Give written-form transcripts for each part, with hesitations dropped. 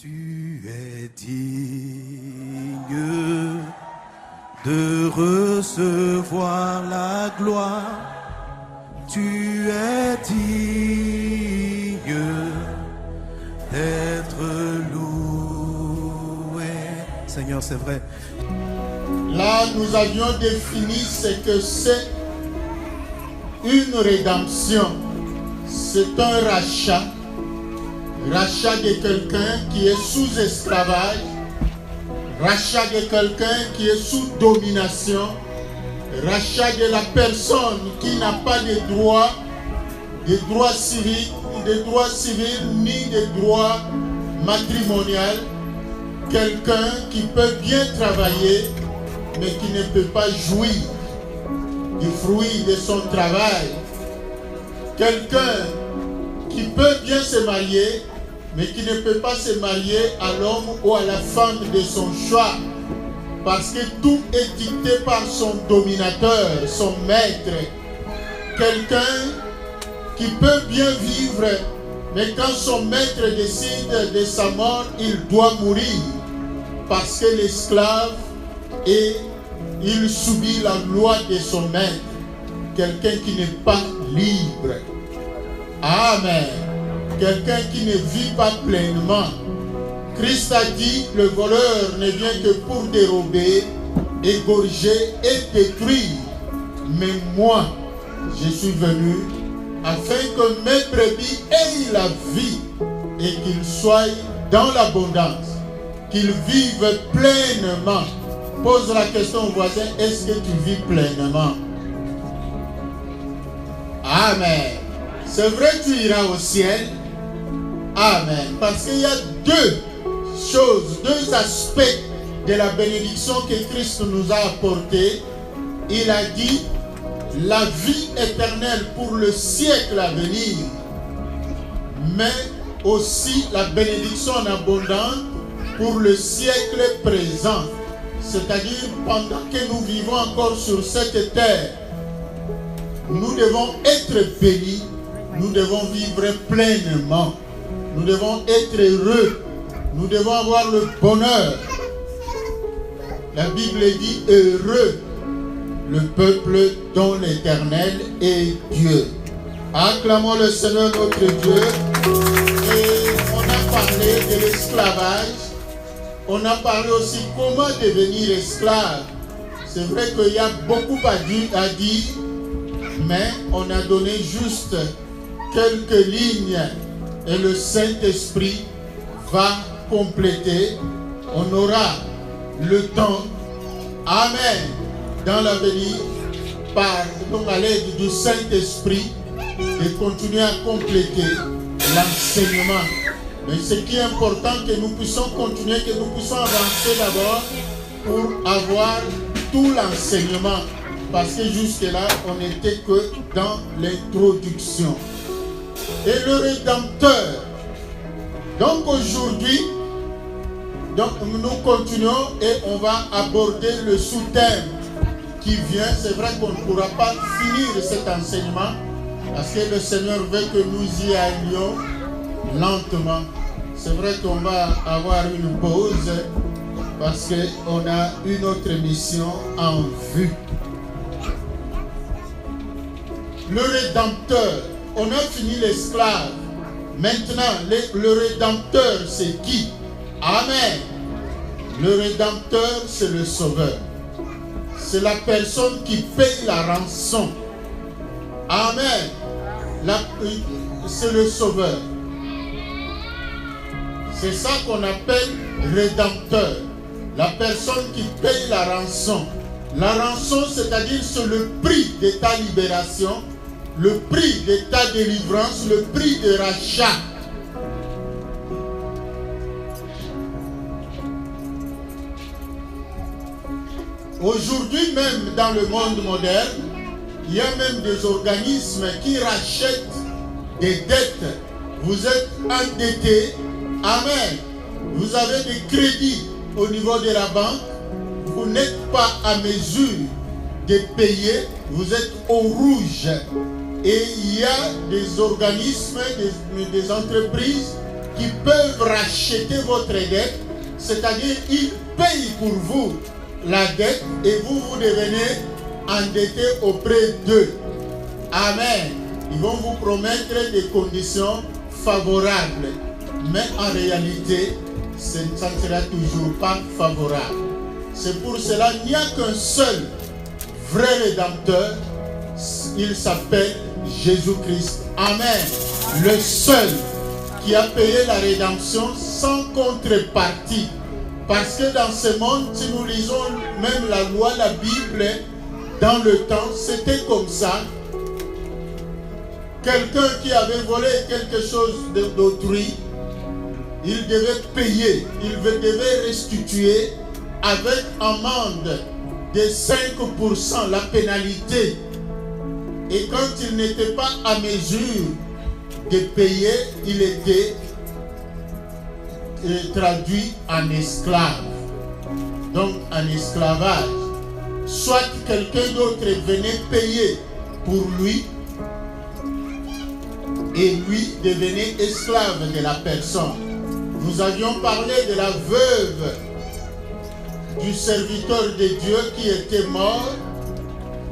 Tu es digne de recevoir la gloire. Tu es digne d'être loué. Seigneur, c'est vrai. Là, nous avions défini ce que c'est une rédemption. C'est un rachat. Rachat de quelqu'un qui est sous esclavage. Rachat de quelqu'un qui est sous domination. Rachat de la personne qui n'a pas de droits civils, ni de droits matrimoniaux. Quelqu'un qui peut bien travailler, mais qui ne peut pas jouir du fruit de son travail. Quelqu'un qui peut bien se marier, mais qui ne peut pas se marier à l'homme ou à la femme de son choix. Parce que tout est dicté par son dominateur, son maître. Quelqu'un qui peut bien vivre, mais quand son maître décide de sa mort, il doit mourir. Parce que l'esclave, il subit la loi de son maître. Quelqu'un qui n'est pas libre. Amen. Quelqu'un qui ne vit pas pleinement. Christ a dit, le voleur ne vient que pour dérober, égorger et détruire. Mais moi, je suis venu afin que mes brebis aient la vie et qu'ils soient dans l'abondance, qu'ils vivent pleinement. Pose la question au voisin, est-ce que tu vis pleinement? Amen. C'est vrai, tu iras au ciel. Amen. Parce qu'il y a deux aspects de la bénédiction que Christ nous a apportée. Il a dit la vie éternelle pour le siècle à venir, mais aussi la bénédiction en abondance pour le siècle présent. C'est-à-dire pendant que nous vivons encore sur cette terre, nous devons être bénis, nous devons vivre pleinement, nous devons être heureux, nous devons avoir le bonheur. La Bible dit heureux le peuple dont l'Éternel est Dieu. Acclamons le Seigneur notre Dieu. Et on a parlé de l'esclavage. On a parlé aussi comment devenir esclave. C'est vrai qu'il y a beaucoup à dire, mais on a donné juste quelques lignes et le Saint-Esprit va compléter. On aura le temps, amen, dans l'avenir, à l'aide du Saint-Esprit, de continuer à compléter l'enseignement. Mais ce qui est important, que nous puissions continuer, que nous puissions avancer d'abord pour avoir tout l'enseignement. Parce que jusque-là, on n'était que dans l'introduction. Et le Rédempteur. Donc aujourd'hui, nous continuons et on va aborder le sous-thème qui vient. C'est vrai qu'on ne pourra pas finir cet enseignement parce que le Seigneur veut que nous y allions lentement. C'est vrai qu'on va avoir une pause parce qu'on a une autre mission en vue. Le Rédempteur, on a fini l'esclave. Maintenant, le Rédempteur, c'est qui? Amen. Le Rédempteur, c'est le Sauveur. C'est la personne qui paye la rançon. Amen. C'est le Sauveur. C'est ça qu'on appelle Rédempteur. La personne qui paye la rançon. La rançon, c'est-à-dire c'est le prix de ta libération, le prix de ta délivrance, le prix de rachat. Aujourd'hui même, dans le monde moderne, il y a même des organismes qui rachètent des dettes. Vous êtes endetté, amen. Vous avez des crédits au niveau de la banque. Vous n'êtes pas à mesure de payer. Vous êtes au rouge. Et il y a des organismes, des entreprises qui peuvent racheter votre dette, c'est-à-dire ils payent pour vous la dette et vous devenez endetté auprès d'eux. Amen. Ils vont vous promettre des conditions favorables, mais en réalité, ça ne sera toujours pas favorable. C'est pour cela qu'il n'y a qu'un seul vrai rédempteur, il s'appelle Jésus-Christ. Amen. Le seul qui a payé la rédemption sans contrepartie. Parce que dans ce monde, si nous lisons même la loi, la Bible, dans le temps, c'était comme ça. Quelqu'un qui avait volé quelque chose d'autrui, il devait payer, il devait restituer avec amende de 5% la pénalité. Et quand il n'était pas à mesure de payer, il était traduit en esclave. Donc en esclavage. Soit quelqu'un d'autre venait payer pour lui et lui devenait esclave de la personne. Nous avions parlé de la veuve du serviteur de Dieu qui était mort.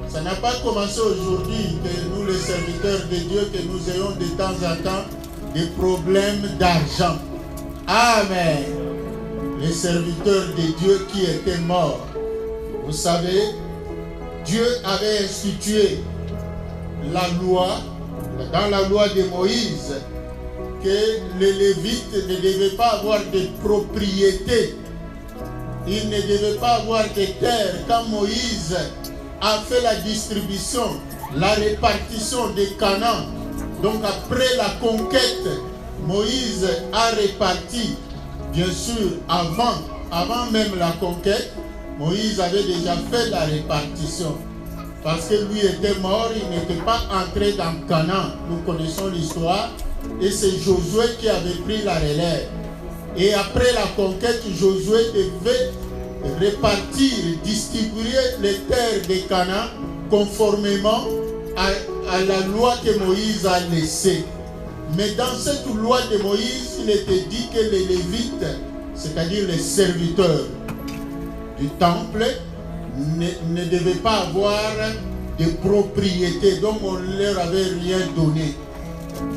Ça n'a pas commencé aujourd'hui que nous, les serviteurs de Dieu, que nous ayons de temps en temps des problèmes d'argent. Amen. Les serviteurs de Dieu qui étaient morts. Vous savez, Dieu avait institué la loi, dans la loi de Moïse, que les Lévites ne devaient pas avoir de propriété. Ils ne devaient pas avoir de terre. Quand Moïse a fait la distribution, la répartition des Canaan, donc après la conquête, Moïse a réparti, bien sûr, avant même la conquête, Moïse avait déjà fait la répartition. Parce que lui était mort, il n'était pas entré dans Canaan. Nous connaissons l'histoire. Et c'est Josué qui avait pris la relève. Et après la conquête, Josué devait répartir, distribuer les terres de Canaan conformément à la loi que Moïse a laissée. Mais dans cette loi de Moïse, il était dit que les Lévites, c'est-à-dire les serviteurs du temple, ne devaient pas avoir de propriété, donc on ne leur avait rien donné.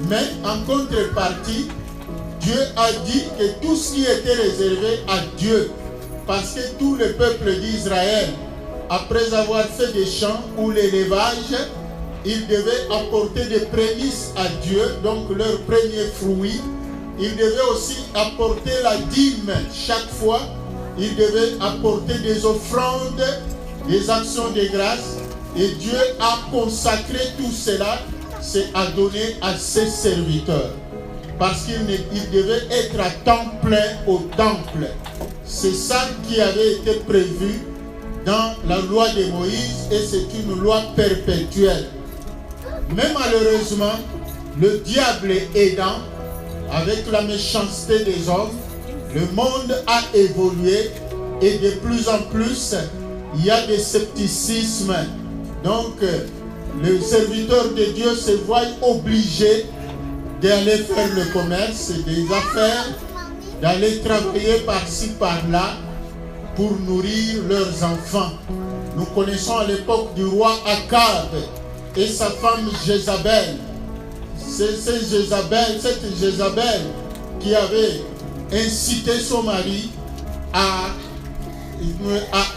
Mais en contrepartie, Dieu a dit que tout ce qui était réservé à Dieu, parce que tout le peuple d'Israël, après avoir fait des champs ou l'élevage, ils devaient apporter des prémices à Dieu, donc leurs premiers fruits. Ils devaient aussi apporter la dîme chaque fois. Ils devaient apporter des offrandes, des actions de grâce. Et Dieu a consacré tout cela, c'est à donner à ses serviteurs. Parce qu'ils devaient être à temps plein au temple. C'est ça qui avait été prévu dans la loi de Moïse et c'est une loi perpétuelle. Mais malheureusement, le diable aidant, avec la méchanceté des hommes, le monde a évolué et de plus en plus, il y a des scepticismes. Donc, le serviteur de Dieu se voit obligé d'aller faire le commerce, des affaires, d'aller travailler par-ci, par-là pour nourrir leurs enfants. Nous connaissons à l'époque du roi Akab et sa femme Jézabel. C'est cette Jézabel qui avait incité son mari à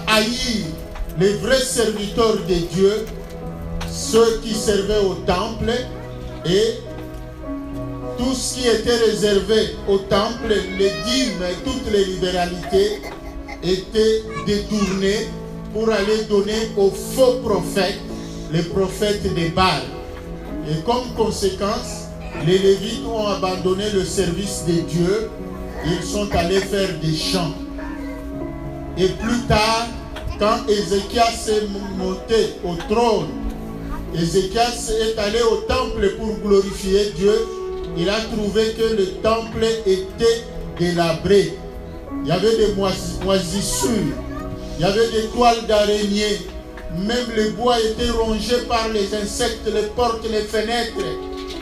haïr les vrais serviteurs de Dieu, ceux qui servaient au temple, et tout ce qui était réservé au temple, les dîmes et toutes les libéralités étaient détournées pour aller donner aux faux prophètes, les prophètes des Baal. Et comme conséquence, les Lévites ont abandonné le service de Dieu, ils sont allés faire des chants. Et plus tard, quand Ézéchias s'est monté au trône, Ézéchias est allé au temple pour glorifier Dieu. Il a trouvé que le temple était délabré. Il y avait des moisissures, il y avait des toiles d'araignée. Même le bois était rongé par les insectes, les portes, les fenêtres.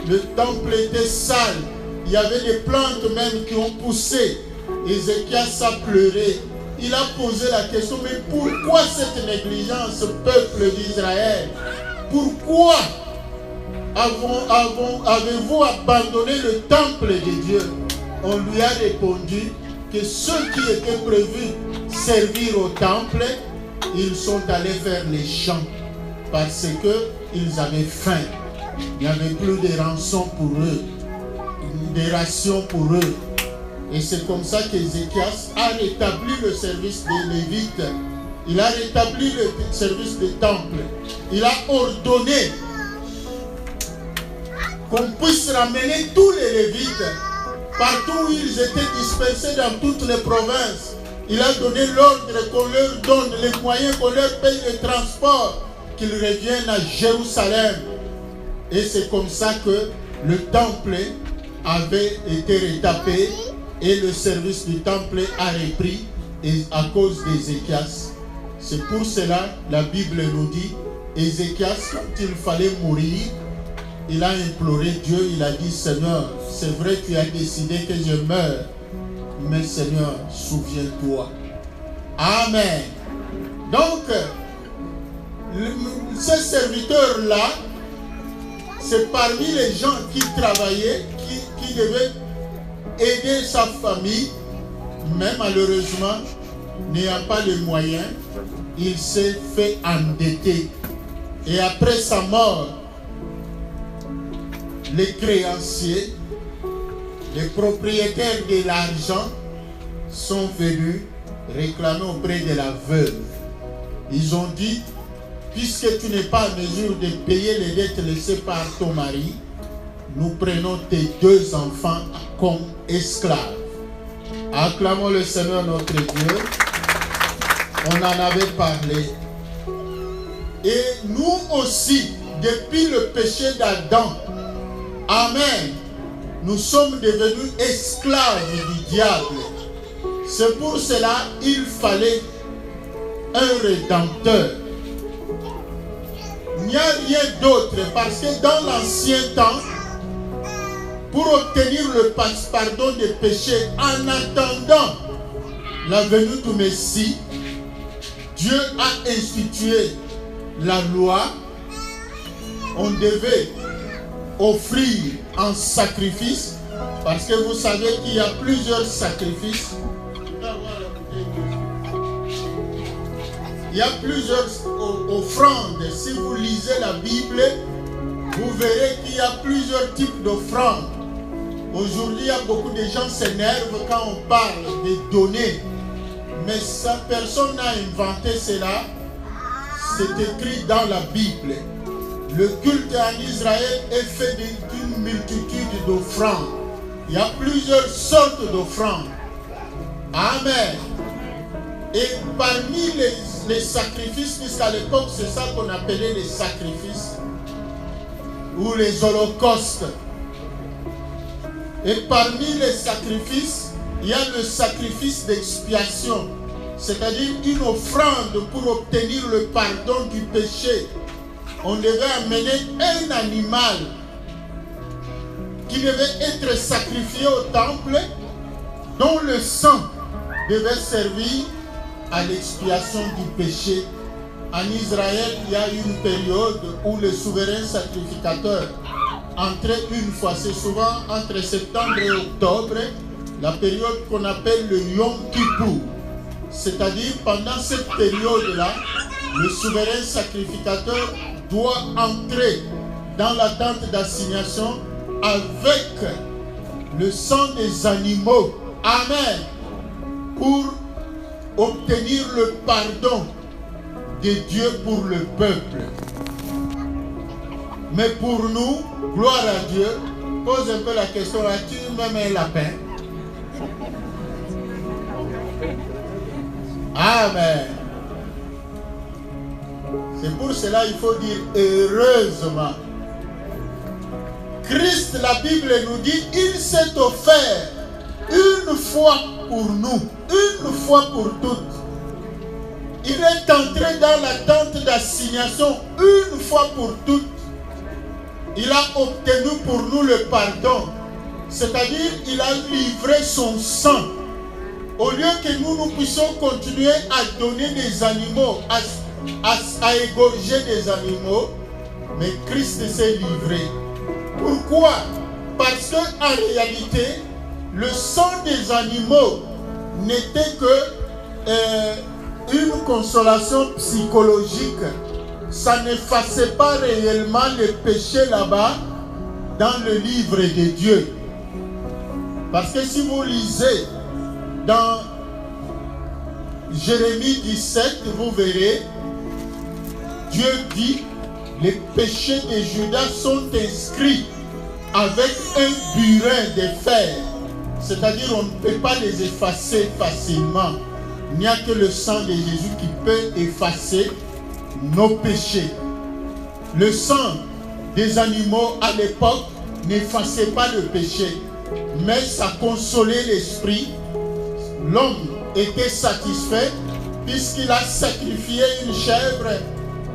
Le temple était sale. Il y avait des plantes même qui ont poussé. Ézéchias a pleuré. Il a posé la question, mais pourquoi cette négligence, peuple d'Israël? Pourquoi avez-vous abandonné le temple de Dieu? On lui a répondu que ceux qui étaient prévus servir au temple, ils sont allés faire les champs parce qu'ils avaient faim. Il n'y avait plus de rançons pour eux, des rations pour eux. Et c'est comme ça qu'Ézéchias a rétabli le service des Lévites. Il a rétabli le service du temple. Il a ordonné qu'on puisse ramener tous les Lévites partout où ils étaient dispersés dans toutes les provinces. Il a donné l'ordre qu'on leur donne les moyens, qu'on leur paye le transport, qu'ils reviennent à Jérusalem. Et c'est comme ça que le temple avait été retapé et le service du temple a repris à cause d'Ézéchias. C'est pour cela la Bible nous dit, Ézéchias, quand il fallait mourir, il a imploré Dieu, il a dit, Seigneur, c'est vrai que tu as décidé que je meure, mais Seigneur, souviens-toi. Amen. Donc, ces serviteurs-là, c'est parmi les gens qui travaillaient, qui devaient aider sa famille, mais malheureusement, n'ayant pas les moyens, il s'est fait endetter. Et après sa mort, les créanciers, les propriétaires de l'argent sont venus réclamer auprès de la veuve. Ils ont dit, puisque tu n'es pas en mesure de payer les dettes laissées par ton mari, nous prenons tes 2 enfants comme esclaves. Acclamons le Seigneur notre Dieu. On en avait parlé. Et nous aussi, depuis le péché d'Adam, amen, nous sommes devenus esclaves du diable. C'est pour cela qu'il fallait un rédempteur. Il n'y a rien d'autre parce que dans l'ancien temps, pour obtenir le pardon des péchés, en attendant la venue du Messie, Dieu a institué la loi. On devait offrir un sacrifice, parce que vous savez qu'il y a plusieurs sacrifices. Il y a plusieurs offrandes. Si vous lisez la Bible, vous verrez qu'il y a plusieurs types d'offrandes. Aujourd'hui, il y a beaucoup de gens qui s'énervent quand on parle de donner. Mais personne n'a inventé cela. C'est écrit dans la Bible. Le culte en Israël est fait d'une multitude d'offrandes. Il y a plusieurs sortes d'offrandes. Amen. Et parmi les sacrifices, puisqu'à l'époque c'est ça qu'on appelait les sacrifices, ou les holocaustes. Et parmi les sacrifices, il y a le sacrifice d'expiation, c'est-à-dire une offrande pour obtenir le pardon du péché. On devait amener un animal qui devait être sacrifié au temple, dont le sang devait servir à l'expiation du péché. En Israël, il y a une période où le souverain sacrificateur entrait une fois, c'est souvent entre septembre et octobre, la période qu'on appelle le Yom Kippour. C'est-à-dire, pendant cette période-là, le souverain sacrificateur doit entrer dans la tente d'assignation avec le sang des animaux. Amen. Pour obtenir le pardon de Dieu pour le peuple. Mais pour nous, gloire à Dieu, pose un peu la question, as-tu même un lapin? Amen. C'est pour cela qu'il faut dire heureusement. Christ, la Bible nous dit, il s'est offert une fois pour nous, une fois pour toutes. Il est entré dans la tente d'assignation une fois pour toutes. Il a obtenu pour nous le pardon. C'est-à-dire, il a livré son sang. Au lieu que nous puissions continuer à donner des animaux, à égorger des animaux, mais Christ s'est livré. Pourquoi? Parce qu'en réalité, le sang des animaux n'était que une consolation psychologique. Ça n'effaçait pas réellement le péché là-bas dans le livre de Dieu. Parce que si vous lisez dans Jérémie 17, vous verrez, Dieu dit, les péchés de Judas sont inscrits avec un burin de fer. C'est-à-dire on ne peut pas les effacer facilement. Il n'y a que le sang de Jésus qui peut effacer nos péchés. Le sang des animaux à l'époque n'effaçait pas le péché, mais ça consolait l'esprit. L'homme était satisfait puisqu'il a sacrifié une chèvre,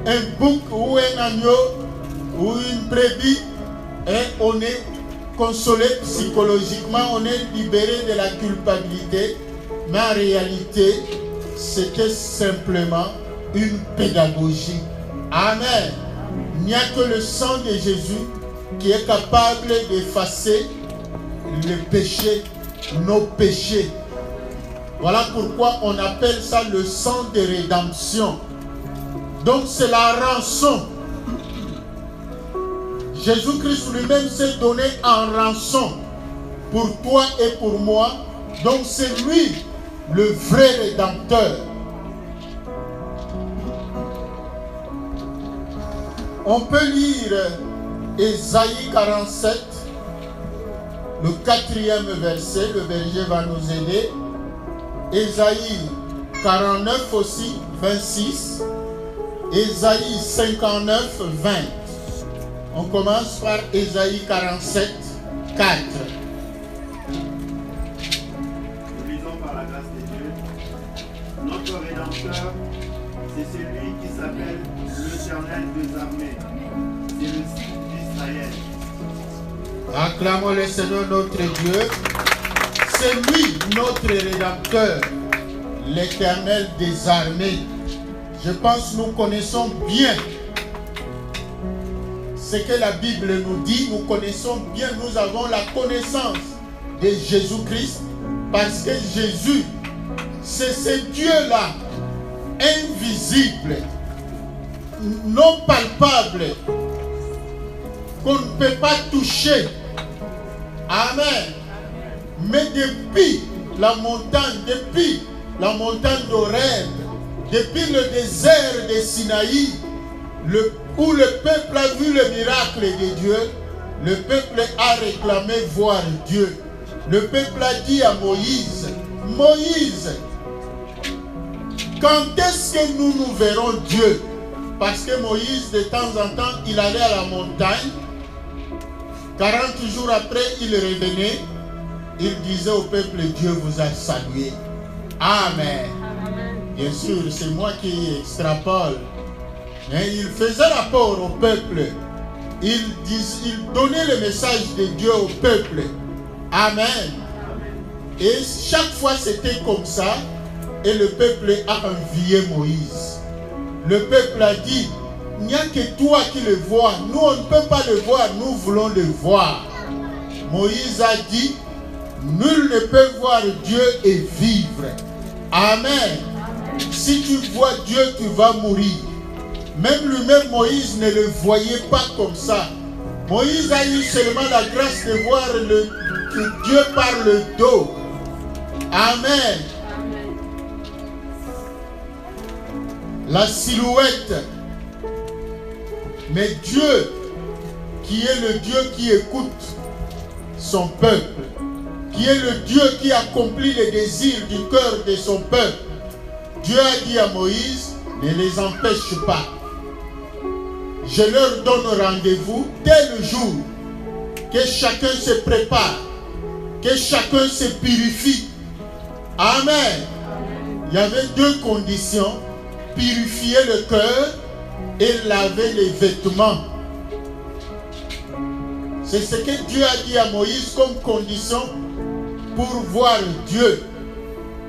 un bouc ou un agneau ou une brebis, et on est consolé psychologiquement, on est libéré de la culpabilité, mais en réalité, c'était simplement une pédagogie. Amen. Il n'y a que le sang de Jésus qui est capable d'effacer le péché, nos péchés. Voilà pourquoi on appelle ça le sang de rédemption. Donc c'est la rançon. Jésus-Christ lui-même s'est donné en rançon pour toi et pour moi. Donc c'est lui le vrai rédempteur. On peut lire Ésaïe 47, le 4e verset, le berger va nous aider. Ésaïe 49 aussi, 26. Ésaïe 59, 20. On commence par Ésaïe 47, 4. Nous lisons par la grâce de Dieu. Notre Rédempteur, c'est celui qui s'appelle l'Éternel des armées. C'est le signe d'Israël. Acclamons le Seigneur notre Dieu. C'est lui notre Rédempteur, l'Éternel des armées. Je pense que nous connaissons bien ce que la Bible nous dit. Nous connaissons bien, nous avons la connaissance de Jésus-Christ, parce que Jésus, c'est ce Dieu-là, invisible, non palpable, qu'on ne peut pas toucher. Amen. Mais depuis la montagne d'Horeb, depuis le désert de Sinaï, où le peuple a vu le miracle de Dieu, le peuple a réclamé voir Dieu. Le peuple a dit à Moïse, Moïse, quand est-ce que nous verrons Dieu? Parce que Moïse, de temps en temps, il allait à la montagne. 40 jours après, il revenait. Il disait au peuple, Dieu vous a salué. Amen. Bien sûr, c'est moi qui extrapole. Mais il faisait rapport au peuple. Il donnait le message de Dieu au peuple. Amen. Et chaque fois c'était comme ça. Et le peuple a envié Moïse. Le peuple a dit, il n'y a que toi qui le vois. Nous, on ne peut pas le voir. Nous voulons le voir. Moïse a dit, nul ne peut voir Dieu et vivre. Amen. Si tu vois Dieu, tu vas mourir. Même lui-même, Moïse ne le voyait pas comme ça. Moïse a eu seulement la grâce de voir que Dieu par le dos. Amen. La silhouette. Mais Dieu, qui est le Dieu qui écoute son peuple, qui est le Dieu qui accomplit les désirs du cœur de son peuple, Dieu a dit à Moïse, ne les empêche pas. Je leur donne rendez-vous dès le jour, que chacun se prépare, que chacun se purifie. Amen. Il y avait deux conditions, purifier le cœur et laver les vêtements. C'est ce que Dieu a dit à Moïse comme condition pour voir Dieu.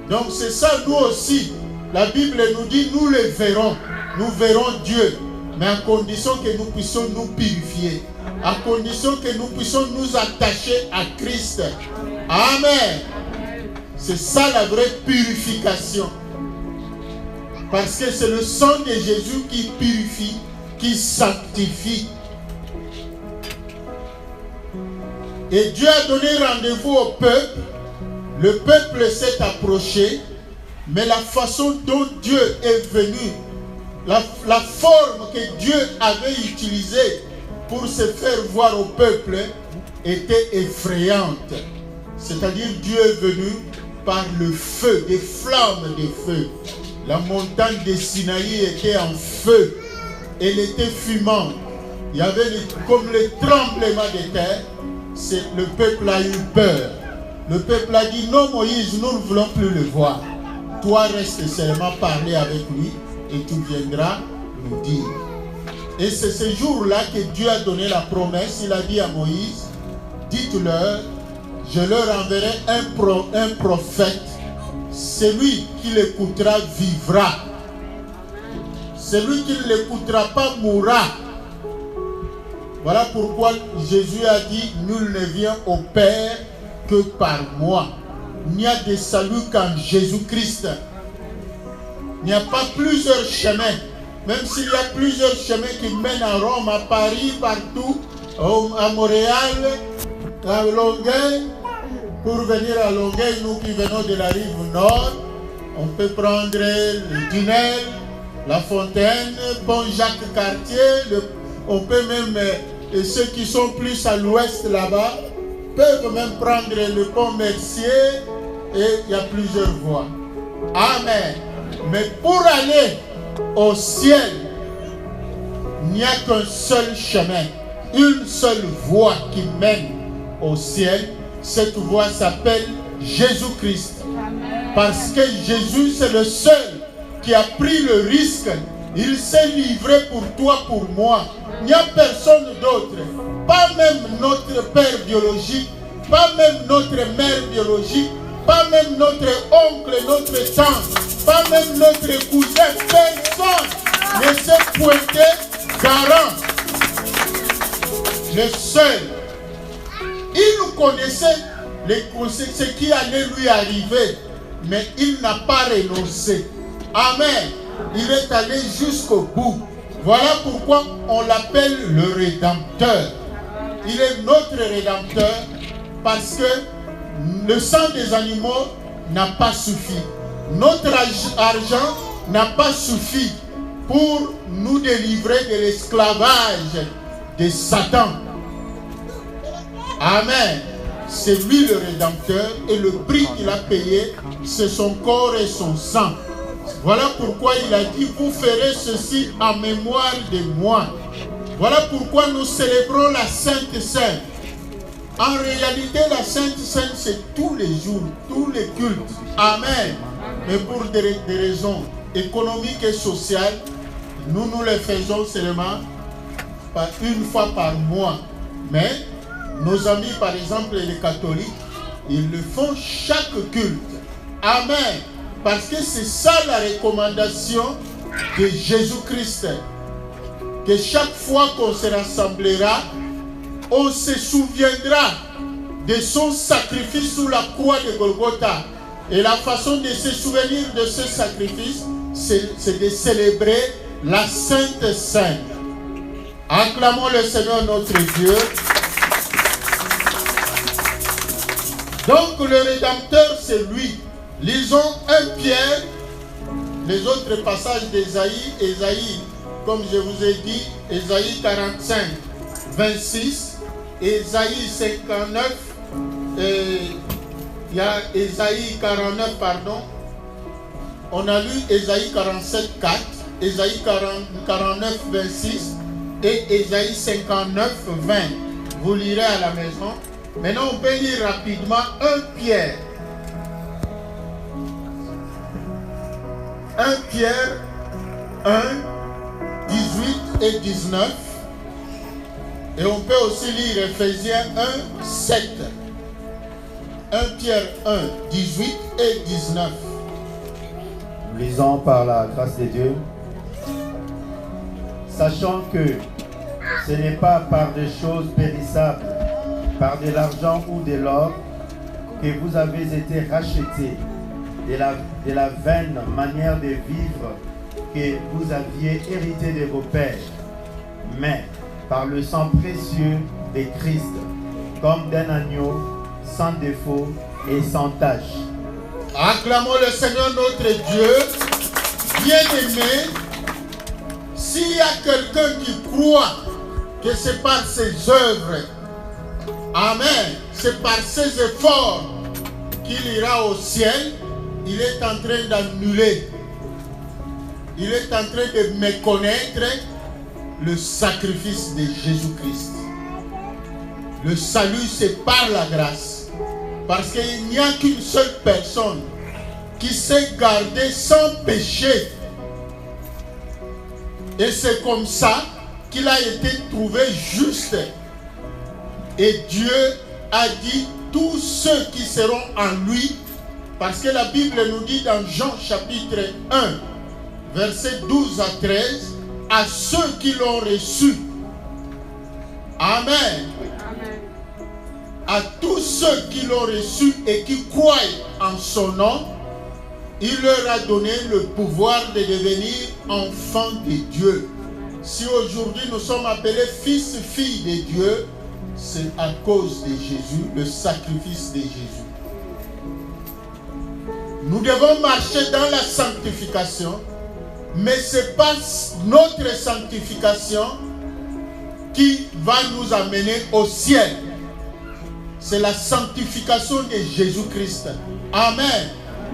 Donc c'est ça, nous aussi. La Bible nous dit, nous le verrons. Nous verrons Dieu. Mais à condition que nous puissions nous purifier. À condition que nous puissions nous attacher à Christ. Amen. C'est ça la vraie purification. Parce que c'est le sang de Jésus qui purifie, qui sanctifie. Et Dieu a donné rendez-vous au peuple. Le peuple s'est approché. Mais la façon dont Dieu est venu, la forme que Dieu avait utilisée pour se faire voir au peuple était effrayante. C'est-à-dire Dieu est venu par le feu, des flammes de feu. La montagne de Sinaï était en feu. Elle était fumante. Il y avait comme le tremblement de terre. Le peuple a eu peur. Le peuple a dit, non Moïse, nous ne voulons plus le voir. Toi reste seulement parler avec lui et tu viendras nous dire. Et c'est ce jour-là que Dieu a donné la promesse. Il a dit à Moïse, dites-leur, je leur enverrai un prophète. Celui qui l'écoutera vivra. Celui qui ne l'écoutera pas mourra. Voilà pourquoi Jésus a dit, nul ne vient au Père que par moi. Il n'y a de salut qu'en Jésus-Christ. Il n'y a pas plusieurs chemins. Même s'il y a plusieurs chemins qui mènent à Rome, à Paris, partout, à Montréal, à Longueuil. Pour venir à Longueuil, nous qui venons de la rive nord, on peut prendre le tunnel, la Fontaine, Pont Jacques-Cartier, on peut même, et ceux qui sont plus à l'ouest là-bas, peuvent même prendre le pont Mercier, et il y a plusieurs voies. Amen. Mais pour aller au ciel, il n'y a qu'un seul chemin, une seule voie qui mène au ciel. Cette voie s'appelle Jésus-Christ. Parce que Jésus, c'est le seul qui a pris le risque. Il s'est livré pour toi, pour moi. Il n'y a personne d'autre. Pas même notre père biologique, pas même notre mère biologique, pas même notre oncle, notre tante, pas même notre cousin. Personne ne s'est pointé garant. Le seul. Il nous connaissait ce qui allait lui arriver, mais il n'a pas renoncé. Amen. Il est allé jusqu'au bout. Voilà pourquoi on l'appelle le Rédempteur. Il est notre Rédempteur parce que le sang des animaux n'a pas suffi. Notre argent n'a pas suffi pour nous délivrer de l'esclavage de Satan. Amen. C'est lui le Rédempteur et le prix qu'il a payé, c'est son corps et son sang. Voilà pourquoi il a dit, vous ferez ceci en mémoire de moi. Voilà pourquoi nous célébrons la Sainte Seine. En réalité, la Sainte Seine, c'est tous les jours, tous les cultes. Amen. Mais pour des raisons économiques et sociales, nous les faisons seulement une fois par mois. Mais nos amis, par exemple, les catholiques, ils le font chaque culte. Amen. Parce que c'est ça la recommandation de Jésus-Christ. Que chaque fois qu'on se rassemblera, on se souviendra de son sacrifice sous la croix de Golgotha. Et la façon de se souvenir de ce sacrifice, c'est de célébrer la Sainte Seine. Acclamons le Seigneur notre Dieu. Donc le Rédempteur, c'est lui. Lisons 1 Pierre, les autres passages d'Ésaïe, comme je vous ai dit, Ésaïe 45, 26, Ésaïe 59, il y a Ésaïe 49, pardon. On a lu Ésaïe 47, 4, Ésaïe 49, 26 et Ésaïe 59, 20. Vous lirez à la maison. Maintenant, on peut lire rapidement 1 Pierre. 1 Pierre 1, 18 et 19. Et on peut aussi lire Ephésiens 1, 7. 1 Pierre 1, 18 et 19. Nous lisons par la grâce de Dieu. Sachant que ce n'est pas par des choses périssables, par de l'argent ou de l'or, que vous avez été rachetés de la vaine manière de vivre que vous aviez hérité de vos pères, mais par le sang précieux de Christ, comme d'un agneau, sans défaut et sans tache. Acclamons le Seigneur notre Dieu. Bien-aimé, s'il y a quelqu'un qui croit que c'est par ses œuvres, amen, c'est par ses efforts qu'il ira au ciel, il est en train d'annuler, il est en train de méconnaître le sacrifice de Jésus-Christ. Le salut, c'est par la grâce. Parce qu'il n'y a qu'une seule personne qui s'est gardée sans péché. Et c'est comme ça qu'il a été trouvé juste. Et Dieu a dit tous ceux qui seront en lui, parce que la Bible nous dit dans Jean chapitre 1, versets 12 à 13, à ceux qui l'ont reçu. Amen. À tous ceux qui l'ont reçu et qui croient en son nom, il leur a donné le pouvoir de devenir enfants de Dieu. Si aujourd'hui nous sommes appelés fils, filles de Dieu, c'est à cause de Jésus, le sacrifice de Jésus. Nous devons marcher dans la sanctification, mais ce n'est pas notre sanctification qui va nous amener au ciel. C'est la sanctification de Jésus-Christ. Amen.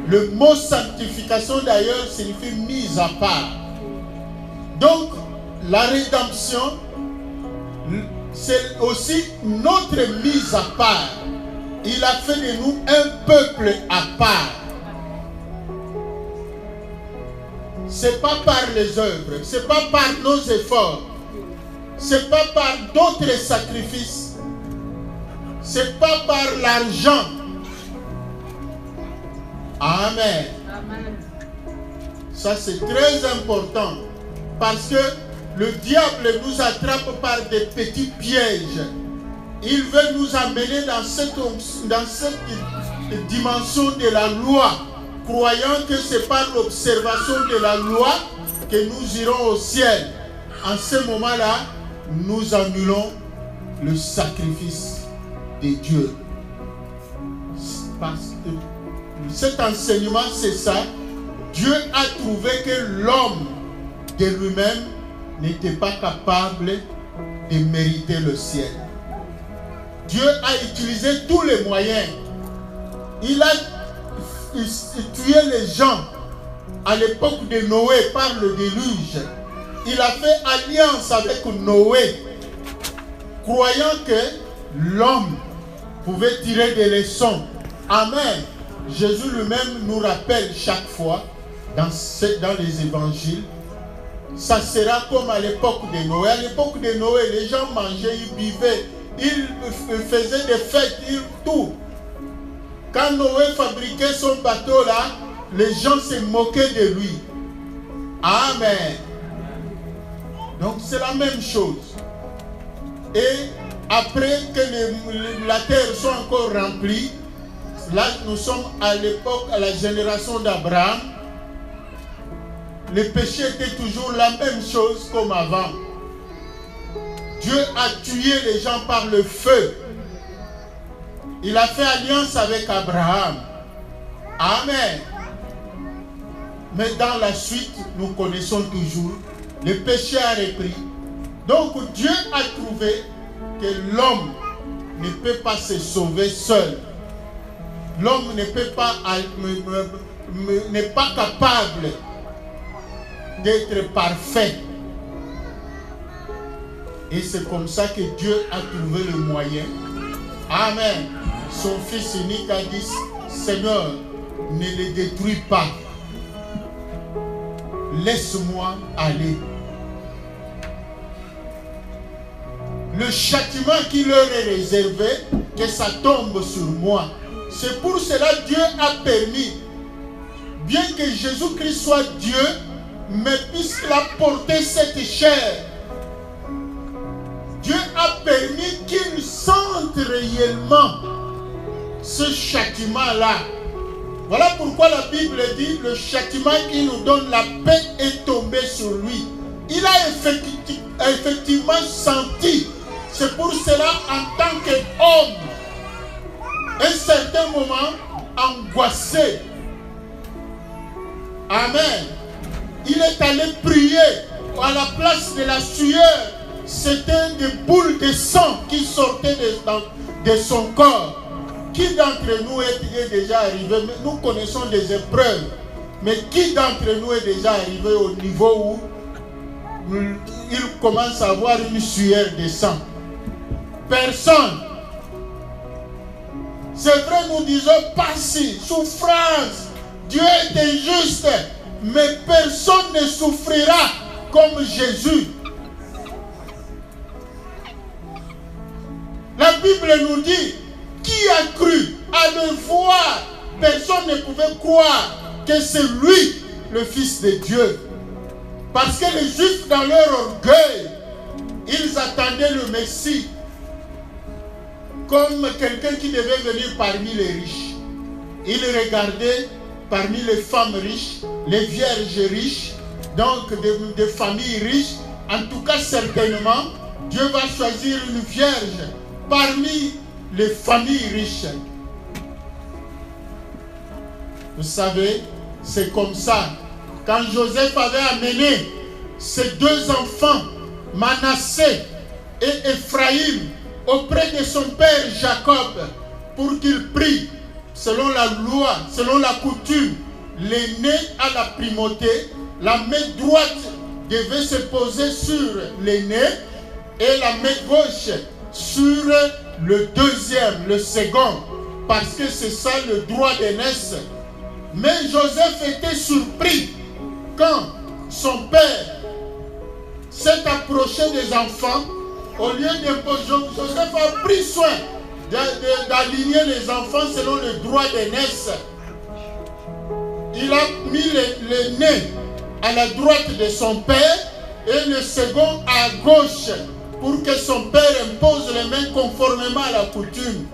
Le mot sanctification d'ailleurs signifie mise à part. Donc, la rédemption, c'est aussi notre mise à part. Il a fait de nous un peuple à part. Ce n'est pas par les œuvres, ce n'est pas par nos efforts, ce n'est pas par d'autres sacrifices, ce n'est pas par l'argent. Amen. Ça c'est très important parce que le diable nous attrape par des petits pièges. Il veut nous amener dans cette dimension de la loi, croyant que c'est par l'observation de la loi que nous irons au ciel. En ce moment-là, nous annulons le sacrifice de Dieu. Parce que cet enseignement, c'est ça. Dieu a trouvé que l'homme de lui-même n'était pas capable de mériter le ciel. Dieu a utilisé tous les moyens. Il a tué les gens à l'époque de Noé par le déluge. Il a fait alliance avec Noé, croyant que l'homme pouvait tirer des leçons. Amen. Jésus lui-même nous rappelle chaque fois dans les évangiles, ça sera comme à l'époque de Noé. À l'époque de Noé, les gens mangeaient, ils buvaient, ils faisaient des fêtes, tout. Quand Noé fabriquait son bateau là, les gens se moquaient de lui. Amen. Donc c'est la même chose. Et après que la terre soit encore remplie, là nous sommes à l'époque, à la génération d'Abraham, le péché était toujours la même chose comme avant. Dieu a tué les gens par le feu. Il a fait alliance avec Abraham. Amen. Mais dans la suite, nous connaissons toujours, le péché a repris. Donc Dieu a trouvé que l'homme ne peut pas se sauver seul. L'homme n'est pas capable d'être parfait. Et c'est comme ça que Dieu a trouvé le moyen. Amen. Son fils unique a dit, Seigneur, ne les détruis pas. Laisse-moi aller. le châtiment qui leur est réservé, que ça tombe sur moi. C'est pour cela que Dieu a permis, bien que Jésus-Christ soit Dieu, mais puisqu'il a porté cette chair, Dieu a permis qu'il sente réellement ce châtiment-là. Voilà pourquoi la Bible dit, le châtiment qui nous donne la paix est tombé sur lui. Il a effectivement senti. C'est pour cela, en tant qu'homme, un certain moment, angoissé. Amen. Il est allé prier à la place de la sueur. C'était des boules de sang qui sortaient de son corps. Qui d'entre nous est déjà arrivé? Nous connaissons des épreuves. Mais qui d'entre nous est déjà arrivé au niveau où il commence à avoir une sueur de sang? Personne. C'est vrai, nous disons passé, souffrance. Dieu est injuste. Mais personne ne souffrira comme Jésus. La Bible nous dit, qui a cru à le voir? Personne ne pouvait croire que c'est lui, le Fils de Dieu. Parce que les Juifs, dans leur orgueil, ils attendaient le Messie comme quelqu'un qui devait venir parmi les riches. Ils regardaient parmi les femmes riches, les vierges riches, donc des familles riches. En tout cas, certainement, Dieu va choisir une vierge parmi les familles riches. Vous savez, c'est comme ça. Quand Joseph avait amené ses deux enfants, Manassé et Ephraïm, auprès de son père Jacob, pour qu'il prie, selon la loi, selon la coutume, l'aîné à la primauté, la main droite devait se poser sur l'aîné et la main gauche sur le deuxième, le second, parce que c'est ça le droit d'aînesse. Mais Joseph était surpris quand son père s'est approché des enfants. Au lieu d'imposer, Joseph a pris soin d'aligner les enfants selon le droit d'aînesse. Il a mis l'aîné à la droite de son père et le second à gauche pour que son père impose les mains conformément à la coutume.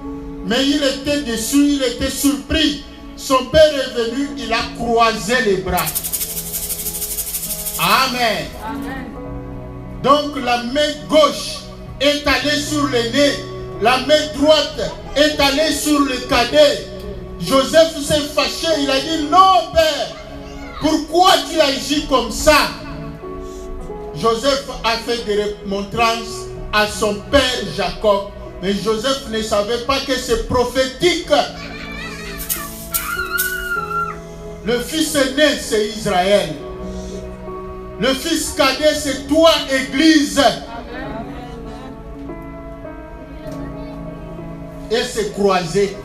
Mais il était déçu, il était surpris. Son père est venu, il a croisé les bras. Amen. Amen. Donc la main gauche est allée sur l'aîné, la main droite est allée sur le cadet. Joseph s'est fâché, il a dit, non père, pourquoi tu agis comme ça? Joseph a fait des remontrances à son père Jacob, mais Joseph ne savait pas que c'est prophétique. Le fils aîné, c'est Israël. Le fils cadet, c'est toi, Église. Et c'est croisé.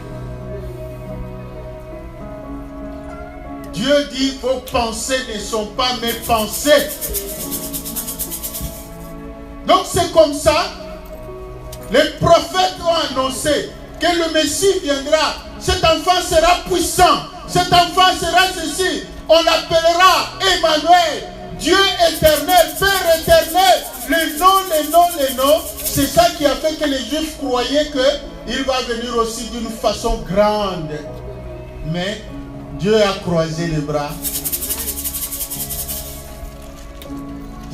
Dieu dit, vos pensées ne sont pas mes pensées. Donc c'est comme ça, les prophètes ont annoncé que le Messie viendra. Cet enfant sera puissant. Cet enfant sera ceci. On l'appellera Emmanuel, Dieu éternel, Père éternel. Les noms. C'est ça qui a fait que les Juifs croyaient qu'il va venir aussi d'une façon grande. Mais Dieu a croisé les bras.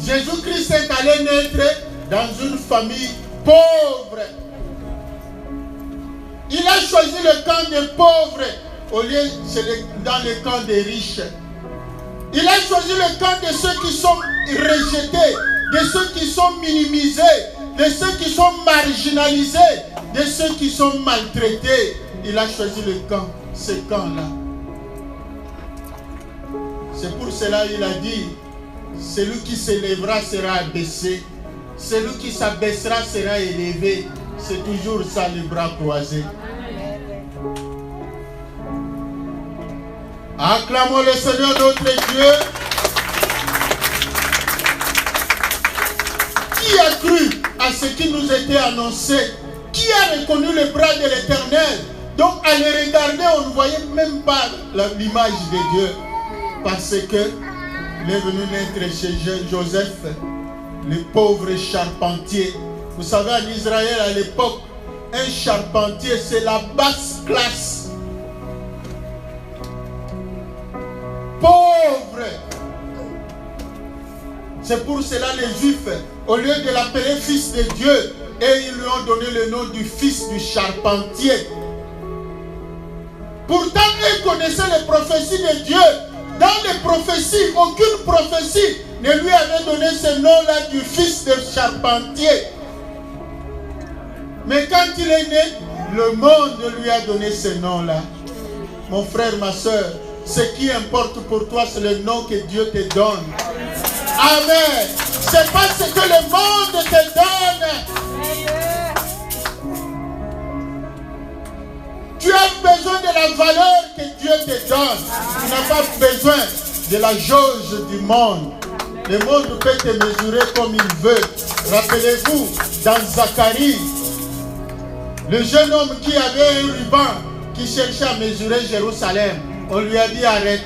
Jésus-Christ est allé naître dans une famille pauvre. Il a choisi le camp des pauvres au lieu dans le camp des riches. Il a choisi le camp de ceux qui sont rejetés, de ceux qui sont minimisés, de ceux qui sont marginalisés, de ceux qui sont maltraités. Il a choisi le camp, ce camp-là. C'est pour cela qu'il a dit, celui qui s'élèvera sera abaissé, celui qui s'abaissera sera élevé. C'est toujours ça, les bras croisés. Acclamons le Seigneur notre Dieu. Qui a cru à ce qui nous était annoncé. Qui a reconnu le bras de l'Éternel? Donc à les regarder, on ne voyait même pas l'image de Dieu. Parce que il est venu naître chez Joseph, le pauvre charpentier. Vous savez, en Israël à l'époque, un charpentier, c'est la basse classe. Pauvre. C'est pour cela les Juifs, au lieu de l'appeler fils de Dieu, et ils lui ont donné le nom du fils du charpentier. Pourtant, ils connaissaient les prophéties de Dieu. Dans les prophéties, aucune prophétie ne lui avait donné ce nom-là du fils de charpentier. Mais quand il est né, le monde lui a donné ce nom-là. Mon frère, ma soeur, ce qui importe pour toi, c'est le nom que Dieu te donne. Amen. C'est pas ce que le monde te donne. Tu as besoin de la valeur que Dieu te donne. Tu n'as pas besoin de la jauge du monde. Le monde peut te mesurer comme il veut. Rappelez-vous, dans Zacharie, le jeune homme qui avait un ruban, qui cherchait à mesurer Jérusalem, on lui a dit arrête.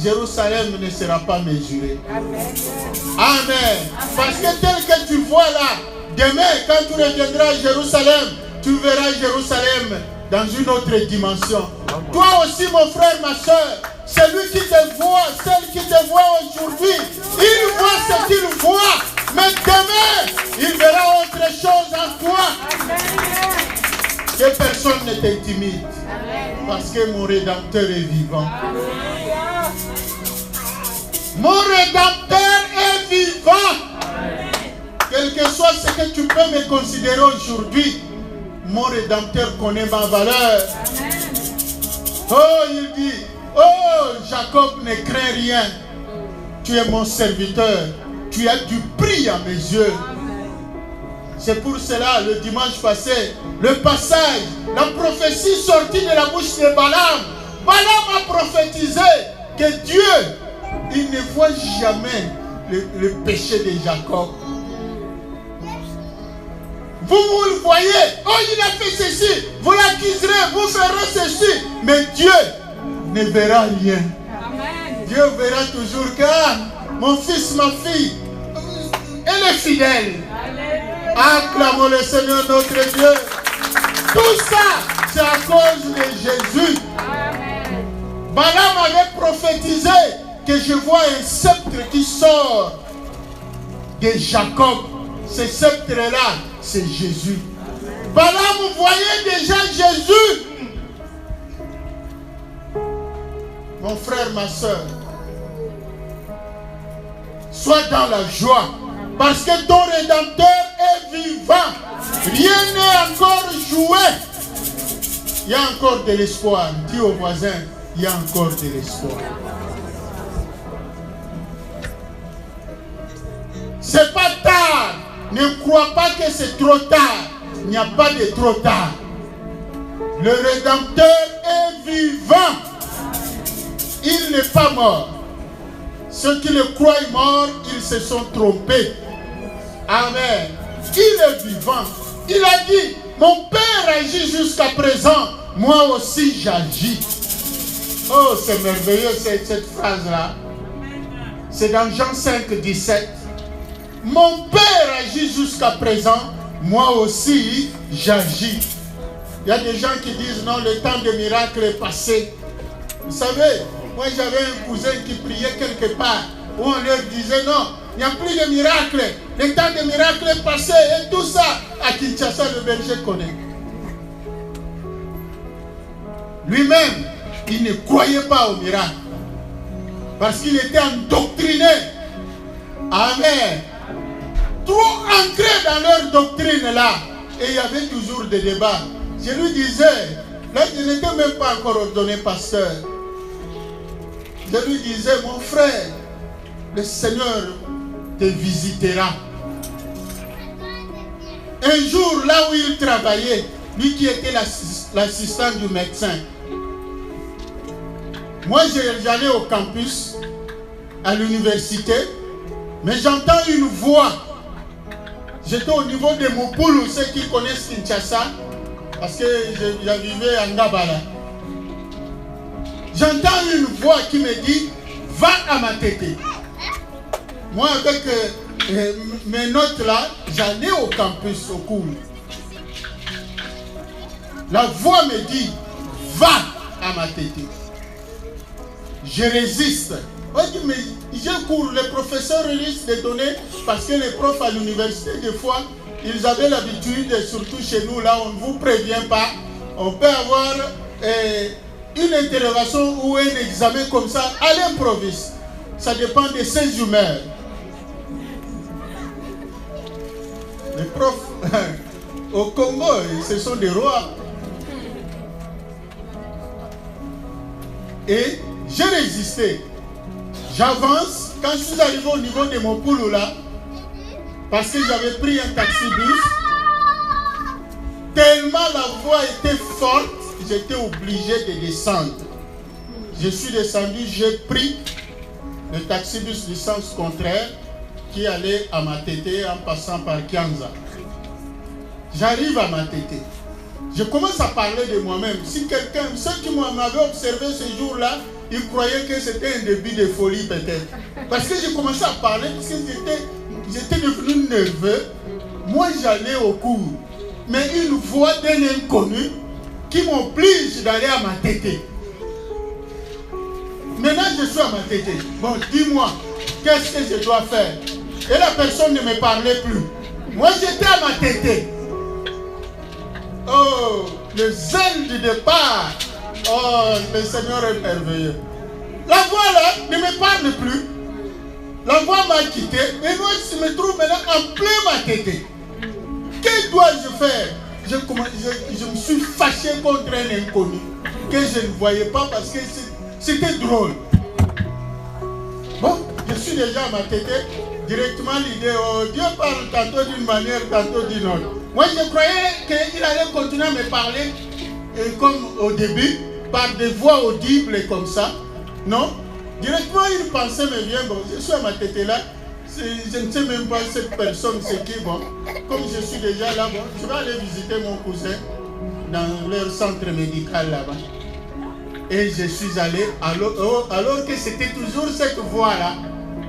Jérusalem ne sera pas mesuré. Amen. Parce que tel que tu vois là, demain, quand tu reviendras à Jérusalem, tu verras Jérusalem dans une autre dimension. Toi aussi, mon frère, ma soeur, celui qui te voit, celle qui te voit aujourd'hui, il voit ce qu'il voit, mais demain, il verra autre chose en toi. Que personne ne t'intimide. Parce que mon Rédempteur est vivant. Mon Rédempteur est vivant. Quel que soit ce que tu peux me considérer aujourd'hui, mon Rédempteur connaît ma valeur. Oh, il dit, oh, Jacob ne craint rien. Tu es mon serviteur. Tu as du prix à mes yeux. C'est pour cela, le dimanche passé, le passage, la prophétie sortie de la bouche de Balaam. Balaam a prophétisé que Dieu, il ne voit jamais le péché de Jacob. Vous le voyez, oh il a fait ceci, vous l'accuserez, vous ferez ceci, mais Dieu ne verra rien. Amen. Dieu verra toujours que mon fils, ma fille, elle est fidèle. Acclamons le Seigneur notre Dieu. Tout ça, c'est à cause de Jésus. Amen. Balaam avait prophétisé que je vois un sceptre qui sort de Jacob. Ce sceptre-là, c'est Jésus. Balaam voyait déjà Jésus. Mon frère, ma soeur, sois dans la joie. Parce que ton Rédempteur est vivant. Rien n'est encore joué. Il y a encore de l'espoir. Dis au voisin, il y a encore de l'espoir. C'est pas tard. Ne crois pas que c'est trop tard. Il n'y a pas de trop tard. Le Rédempteur est vivant. Il n'est pas mort. Ceux qui le croient mort, ils se sont trompés. Amen. Il est vivant. Il a dit, mon Père agit jusqu'à présent, moi aussi j'agis. Oh, c'est merveilleux cette phrase-là. C'est dans Jean 5, 17. Mon Père agit jusqu'à présent, moi aussi j'agis. Il y a des gens qui disent, non, le temps des miracles est passé. Vous savez, moi j'avais un cousin qui priait quelque part, où on leur disait, non, il n'y a plus de miracles. Le temps des miracles est passé et tout ça. À Kinshasa, le berger connaît. Lui-même, il ne croyait pas aux miracles. Parce qu'il était endoctriné. Amen. Trop ancré dans leur doctrine là. Et il y avait toujours des débats. Je lui disais, là je n'étais même pas encore ordonné pasteur. Je lui disais, mon frère, le Seigneur te visitera. Un jour, là où il travaillait, lui qui était l'assistant du médecin, moi j'allais au campus, à l'université, mais j'entends une voix J'étais au niveau de Mopulu, ceux qui connaissent Kinshasa, parce que je vivais à Ngabala. J'entends une voix qui me dit, va à Matete. Moi, avec mes notes là, j'allais au campus, au cours. La voix me dit, va à Matete. Je résiste. On dit, mais je cours, les professeurs risquent de donner, parce que les profs à l'université, des fois, ils avaient l'habitude, surtout chez nous, là, on ne vous prévient pas. On peut avoir une interrogation ou un examen comme ça à l'improviste. Ça dépend de ses humeurs. Les profs au Congo, ce sont des rois. Et j'ai résisté. J'avance. Quand je suis arrivé au niveau de mon poulou là, parce que j'avais pris un taxi-bus, tellement la voie était forte, j'étais obligé de descendre. Je suis descendu, j'ai pris le taxi-bus du sens contraire qui allait à Matete en passant par Kianza. J'arrive à Matete. Je commence à parler de moi-même. Si quelqu'un, ceux qui m'avaient observé ce jour-là, ils croyaient que c'était un début de folie peut-être. Parce que j'ai commencé à parler, parce que j'étais devenu nerveux. Moi, j'allais au cours. Mais une voix d'un inconnu qui m'oblige d'aller à Matete. Maintenant, je suis à Matete. Bon, dis-moi, qu'est-ce que je dois faire? Et la personne ne me parlait plus. Moi, j'étais à Matete. Oh, le zèle du départ. Oh, le Seigneur est merveilleux. La voix là ne me parle plus. La voix m'a quitté. Et moi, je me trouve maintenant en plein Matete. Que dois-je faire? Je me suis fâché contre un inconnu que je ne voyais pas parce que c'était drôle. Bon, je suis déjà à Matete. Directement l'idée, oh, Dieu parle tantôt d'une manière, tantôt d'une autre. Moi, je croyais qu'il allait continuer à me parler comme au début, par des voix audibles comme ça. Non. Directement, une pensée me vient. Bon, je suis à Matete là. Je ne sais même pas cette personne, c'est qui. Bon, comme je suis déjà là, bon, je vais aller visiter mon cousin dans leur centre médical là-bas. Et je suis allé, alors que c'était toujours cette voix-là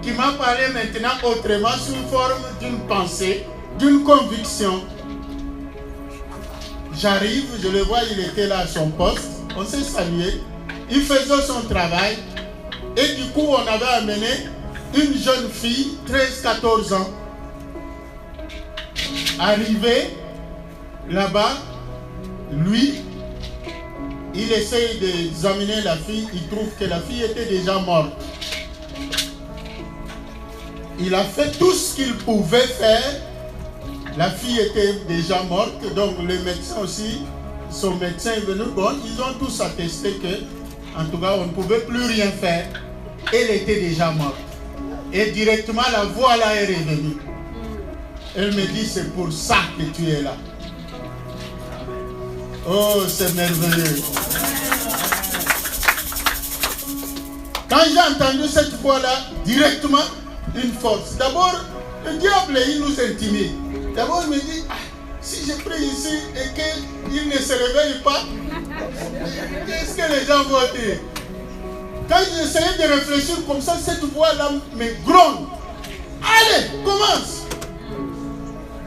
qui m'a parlé maintenant autrement sous forme d'une pensée, d'une conviction. J'arrive, je le vois, il était là à son poste, on s'est salué, il faisait son travail et du coup on avait amené une jeune fille, 13-14 ans. Arrivé là-bas, lui, il essaye d'examiner la fille, il trouve que la fille était déjà morte. Il a fait tout ce qu'il pouvait faire. La fille était déjà morte, donc le médecin aussi, son médecin est venu. Bon, ils ont tous attesté que, en tout cas, on ne pouvait plus rien faire. Elle était déjà morte. Et directement, la voix là est revenue. Elle me dit, c'est pour ça que tu es là. Oh, c'est merveilleux. Quand j'ai entendu cette voix-là, directement, une force. D'abord, le diable, il nous intimide. D'abord, il me dit, ah, si je prie ici et qu'il ne se réveille pas, qu'est-ce que les gens vont dire? Quand j'essayais de réfléchir comme ça, cette voix-là me gronde. Allez, commence.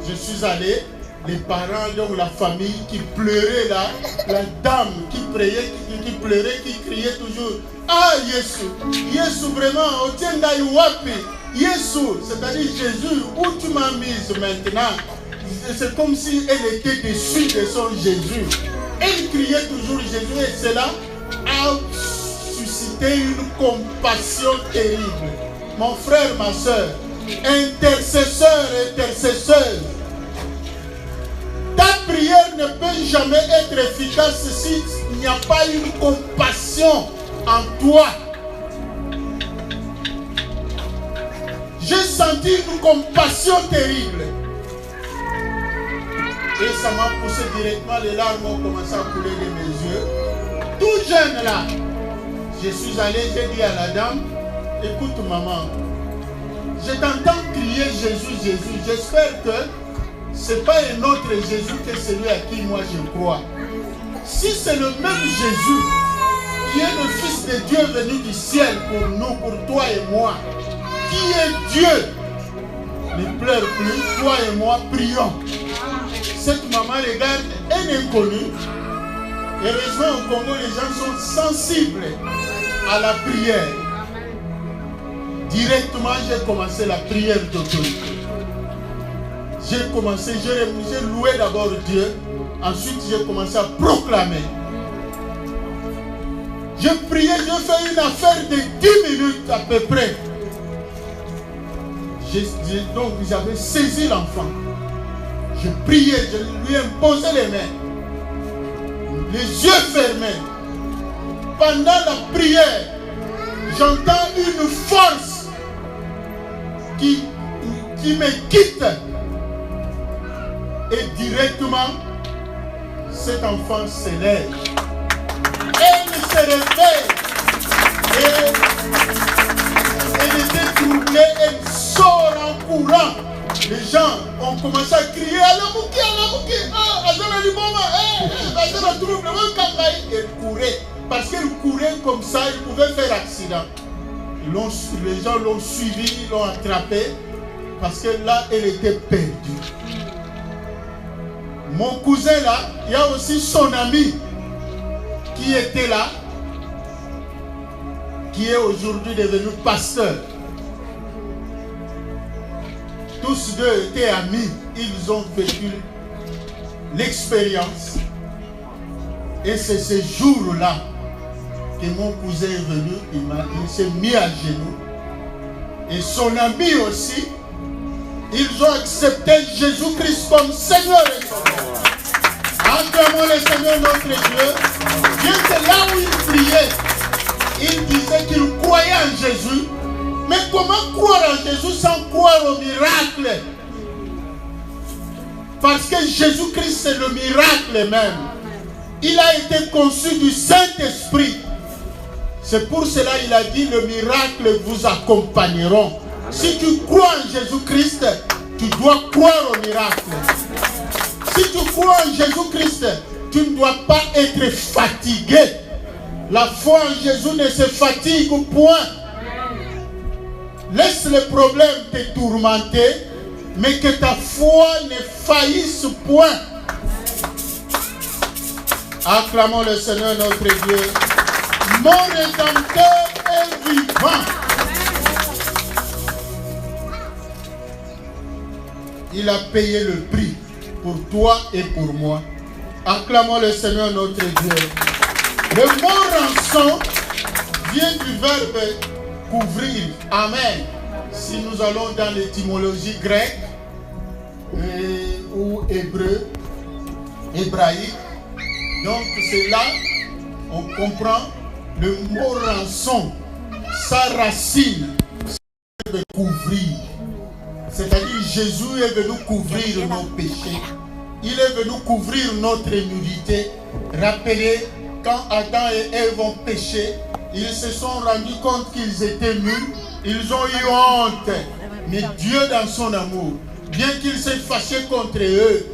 Je suis allé, les parents, donc la famille qui pleurait là, la dame qui priait, qui pleurait, qui criait toujours. Ah, Yesu, Yesu vraiment, Otienda Iwapi, Yesu, c'est-à-dire Jésus, où tu m'as mise maintenant? C'est comme si elle était déçue de son Jésus. Elle criait toujours Jésus et cela a suscité une compassion terrible. Mon frère, ma soeur, intercesseur, intercesseuse, ta prière ne peut jamais être efficace s'il n'y a pas une compassion en toi. J'ai senti une compassion terrible. Et ça m'a poussé directement, les larmes ont commencé à couler de mes yeux. Tout jeune là, je suis allé, j'ai dit à la dame, écoute maman, je t'entends crier Jésus, Jésus, j'espère que ce n'est pas un autre Jésus que celui à qui moi je crois. Si c'est le même Jésus qui est le Fils de Dieu venu du ciel pour nous, pour toi et moi, qui est Dieu, ne pleure plus, toi et moi prions. Cette maman regarde un inconnu. Heureusement au Congo, les gens sont sensibles à la prière. Directement, j'ai commencé la prière d'autorité. J'ai commencé, j'ai loué d'abord Dieu. Ensuite, j'ai commencé à proclamer. Je priais, je fais une affaire de 10 minutes à peu près. Donc, j'avais saisi l'enfant. Je priais, je lui imposais les mains. Les yeux fermés. Pendant la prière, j'entends une force qui me quitte. Et directement, cet enfant s'élève. Elle se réveille. Et elle était troublée, elle sort en courant. Les gens ont commencé à crier Alamouki, Alamouki, Azana Limoma, Azana trouble, elle courait. Parce qu'elle courait comme ça, elle pouvait faire accident. Les gens l'ont suivi, l'ont attrapé. Parce que là, elle était perdue. Mon cousin là, il y a aussi son ami qui était là, qui est aujourd'hui devenu pasteur. Tous deux étaient amis, ils ont vécu l'expérience. Et c'est ce jour-là que mon cousin est venu, il s'est mis à genoux. Et son ami aussi, ils ont accepté Jésus-Christ comme Seigneur et Sauveur. Acclamons le Seigneur notre Dieu. Dieu, c'est là où il priait. Il disait qu'il croyait en Jésus. Mais comment croire en Jésus sans croire au miracle? Parce que Jésus-Christ, c'est le miracle même. Il a été conçu du Saint-Esprit. C'est pour cela qu'il a dit, le miracle vous accompagneront. Si tu crois en Jésus-Christ, tu dois croire au miracle. Si tu crois en Jésus-Christ, tu ne dois pas être fatigué. La foi en Jésus ne se fatigue point. Laisse les problèmes te tourmenter, mais que ta foi ne faillisse point. Acclamons le Seigneur notre Dieu. Mon Rédempteur est vivant. Il a payé le prix pour toi et pour moi. Acclamons le Seigneur notre Dieu. Le mot rançon vient du verbe couvrir. Amen. Si nous allons dans l'étymologie grecque ou hébraïque, donc c'est là on comprend le mot rançon. Sa racine, c'est de couvrir. C'est-à-dire Jésus est venu couvrir nos péchés. Il est venu couvrir notre nudité. Rappelez, quand Adam et Ève ont péché, ils se sont rendus compte qu'ils étaient nus. Ils ont eu honte. Mais Dieu, dans son amour, bien qu'il s'est fâché contre eux,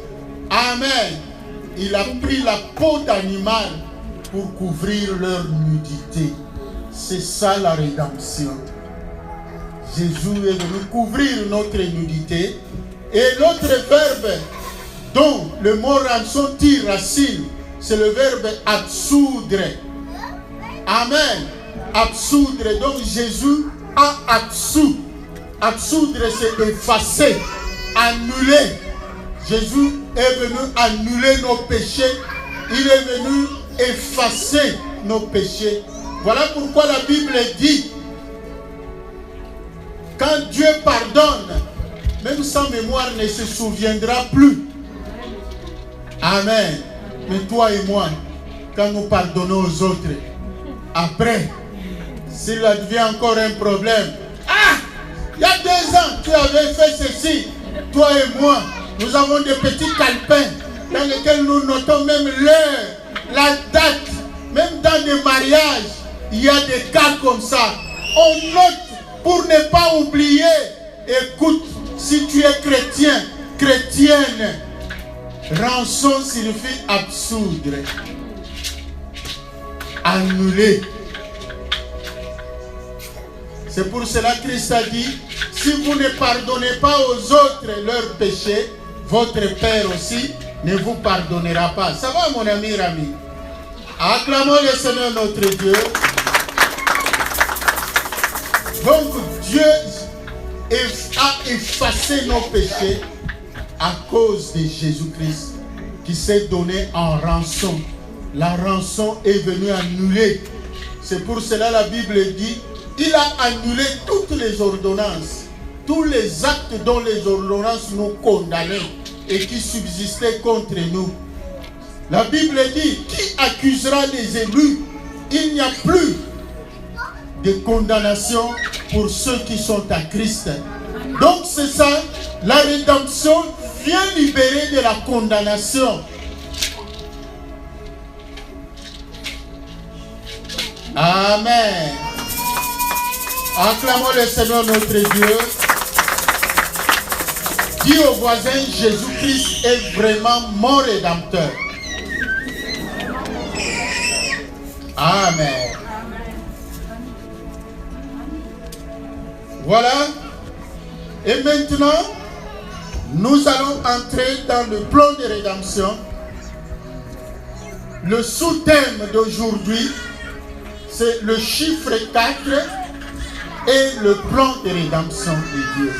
amen, il a pris la peau d'animal pour couvrir leur nudité. C'est ça la rédemption. Jésus est venu couvrir notre nudité. Et l'autre verbe dont le mot rançon tire racine, c'est le verbe absoudre. Amen. Absoudre. Donc Jésus a absous. Absoudre, c'est effacer, annuler. Jésus est venu annuler nos péchés. Il est venu effacer nos péchés. Voilà pourquoi la Bible dit, quand Dieu pardonne, même sans mémoire ne se souviendra plus. Amen. Mais toi et moi, quand nous pardonnons aux autres, après, s'il advient encore un problème, il y a 2 ans, tu avais fait ceci, toi et moi, nous avons des petits calepins dans lesquels nous notons même l'heure, la date, même dans des mariages, il y a des cas comme ça. On note pour ne pas oublier. Écoute, si tu es chrétien, chrétienne, rançon signifie absoudre, annuler. C'est pour cela que Christ a dit, si vous ne pardonnez pas aux autres leurs péchés, votre Père aussi ne vous pardonnera pas. Ça va, mon ami Rami? Acclamons le Seigneur notre Dieu. Donc Dieu a effacé nos péchés à cause de Jésus-Christ qui s'est donné en rançon. La rançon est venue annuler. C'est pour cela la Bible dit, il a annulé toutes les ordonnances, tous les actes dont les ordonnances nous condamnaient et qui subsistaient contre nous. La Bible dit, qui accusera les élus? Il n'y a plus de condamnation pour ceux qui sont à Christ. Donc c'est ça, la rédemption vient libérer de la condamnation. Amen. Acclamons le Seigneur notre Dieu. Dis au voisin, Jésus-Christ est vraiment mon rédempteur. Amen. Voilà. Et maintenant, nous allons entrer dans le plan de rédemption. Le sous-thème d'aujourd'hui, c'est le chiffre 4 et le plan de rédemption de Dieu.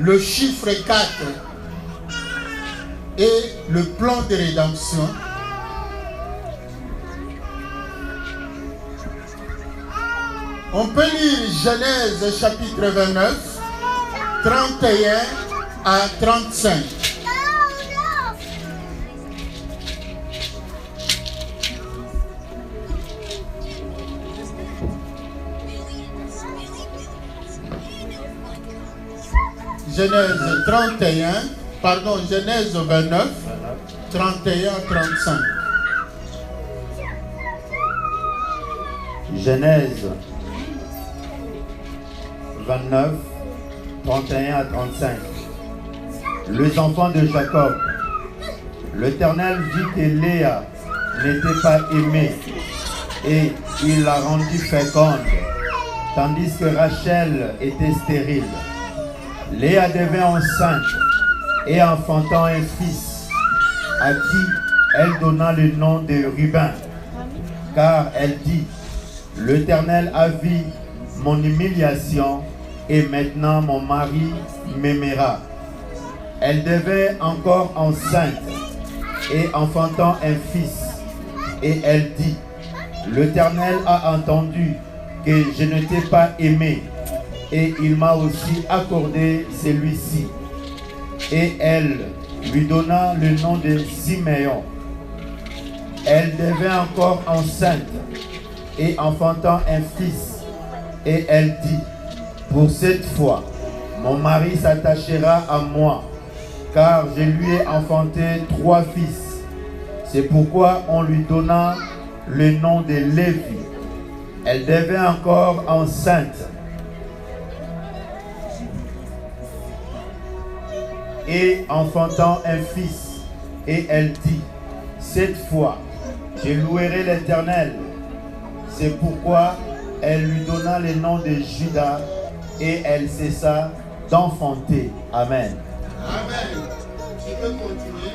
Le chiffre 4 et le plan de rédemption. On peut lire Genèse chapitre 29, 31 à 35. Genèse 31, pardon, Genèse 29, 31 à 35. Genèse 29, 31 à 35. Les enfants de Jacob. L'Éternel vit que Léa n'était pas aimée et il l'a rendue féconde, tandis que Rachel était stérile. Léa devint enceinte et enfantant un fils, à qui elle donna le nom de Ruben, car elle dit, l'Éternel a vu mon humiliation et maintenant mon mari m'aimera. Elle devint encore enceinte et enfantant un fils, et elle dit, l'Éternel a entendu que je ne t'ai pas aimé, et il m'a aussi accordé celui-ci. Et elle lui donna le nom de Siméon. Elle devint encore enceinte et enfantant un fils, et elle dit, pour cette fois, mon mari s'attachera à moi, car je lui ai enfanté 3 fils. C'est pourquoi on lui donna le nom de Lévi. Elle devint encore enceinte et enfantant un fils, et elle dit, cette fois, je louerai l'Éternel. C'est pourquoi elle lui donna le nom de Judas, et elle cessa d'enfanter. Amen. Amen. Tu peux continuer.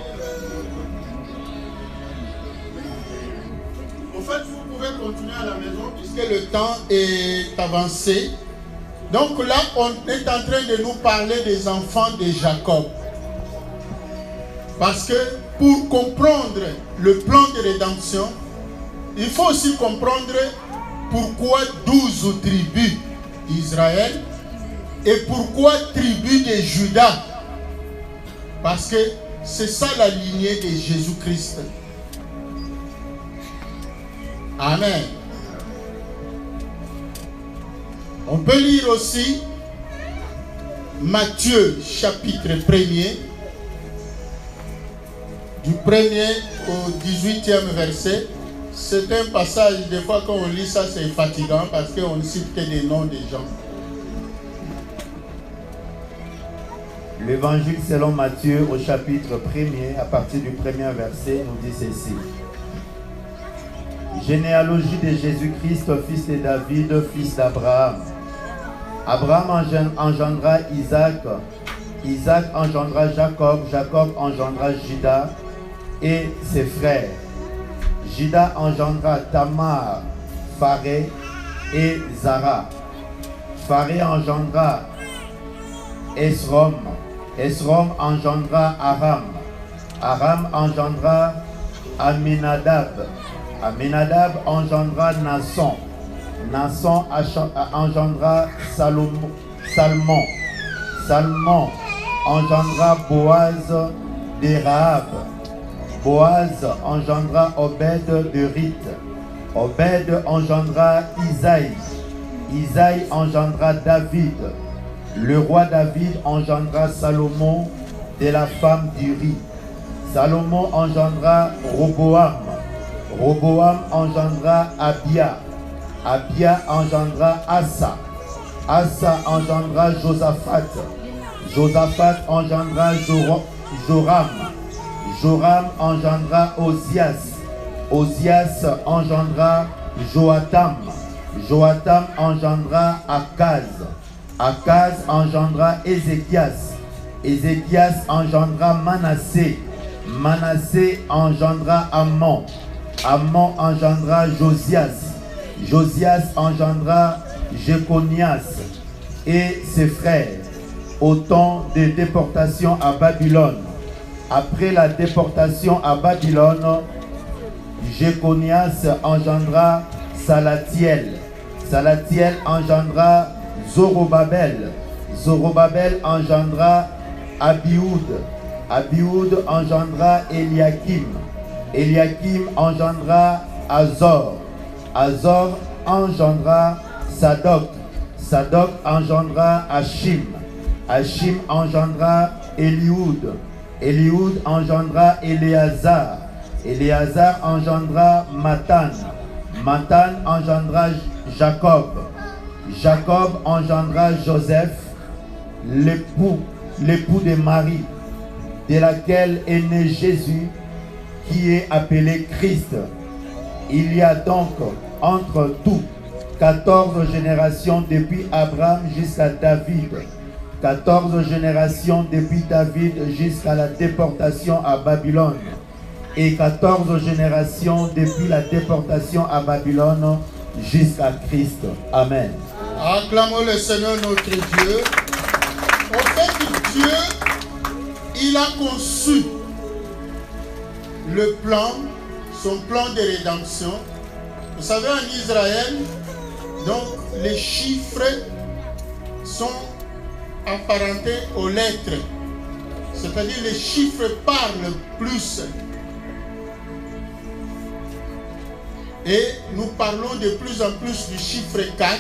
En fait, vous pouvez continuer à la maison puisque le temps est avancé. Donc là, on est en train de nous parler des enfants de Jacob. Parce que pour comprendre le plan de rédemption, il faut aussi comprendre pourquoi 12 tribus d'Israël et pourquoi tribu de Juda. Parce que c'est ça la lignée de Jésus-Christ. Amen. On peut lire aussi Matthieu chapitre 1er, du 1er au 18e verset. C'est un passage, des fois quand on lit ça c'est fatigant parce qu'on ne cite que des noms des gens. L'évangile selon Matthieu au chapitre 1er, à partir du premier verset, nous dit ceci. Généalogie de Jésus-Christ, fils de David, fils d'Abraham. Abraham engendra Isaac, Isaac engendra Jacob, Jacob engendra Juda et ses frères. Juda engendra Tamar, Pharé et Zara. Pharé engendra Esrom. Esrom engendra Aram. Aram engendra Aminadab. Aminadab engendra Nasson. Nasson engendra Salmon. Salmon engendra Boaz de Rahab. Boaz engendra Obed de Rith. Obed engendra Isaïe. Isaïe engendra David. Le roi David engendra Salomon de la femme d'Uri. Salomon engendra Roboam. Roboam engendra Abia. Abia engendra Asa. Asa engendra Josaphat. Josaphat engendra Joram. Joram engendra Osias. Osias engendra Joatam. Joatam engendra Akaz. Akaz engendra Ézéchias. Ézéchias engendra Manassé. Manassé engendra Amon. Amon engendra Josias. Josias engendra Jéconias et ses frères au temps de déportation à Babylone. Après la déportation à Babylone, Jéconias engendra Salatiel. Salatiel engendra Zorobabel. Zorobabel engendra Abioud. Abioud engendra Eliakim. Eliakim engendra Azor. Azor engendra Sadok. Sadok engendra Achim. Achim engendra Eliud. Eliud engendra Éléazar. Éléazar engendra Matan. Matan engendra Jacob. Jacob engendra Joseph, l'époux de Marie, de laquelle est né Jésus, qui est appelé Christ. Il y a donc entre tout 14 générations depuis Abraham jusqu'à David. 14 générations depuis David jusqu'à la déportation à Babylone. Et 14 générations depuis la déportation à Babylone jusqu'à Christ. Amen. Acclamons le Seigneur notre Dieu. Au fait, Dieu, il a conçu le plan, son plan de rédemption. Vous savez, en Israël, donc les chiffres sont apparentés aux lettres. C'est-à-dire les chiffres parlent plus. Et nous parlons de plus en plus du chiffre 4.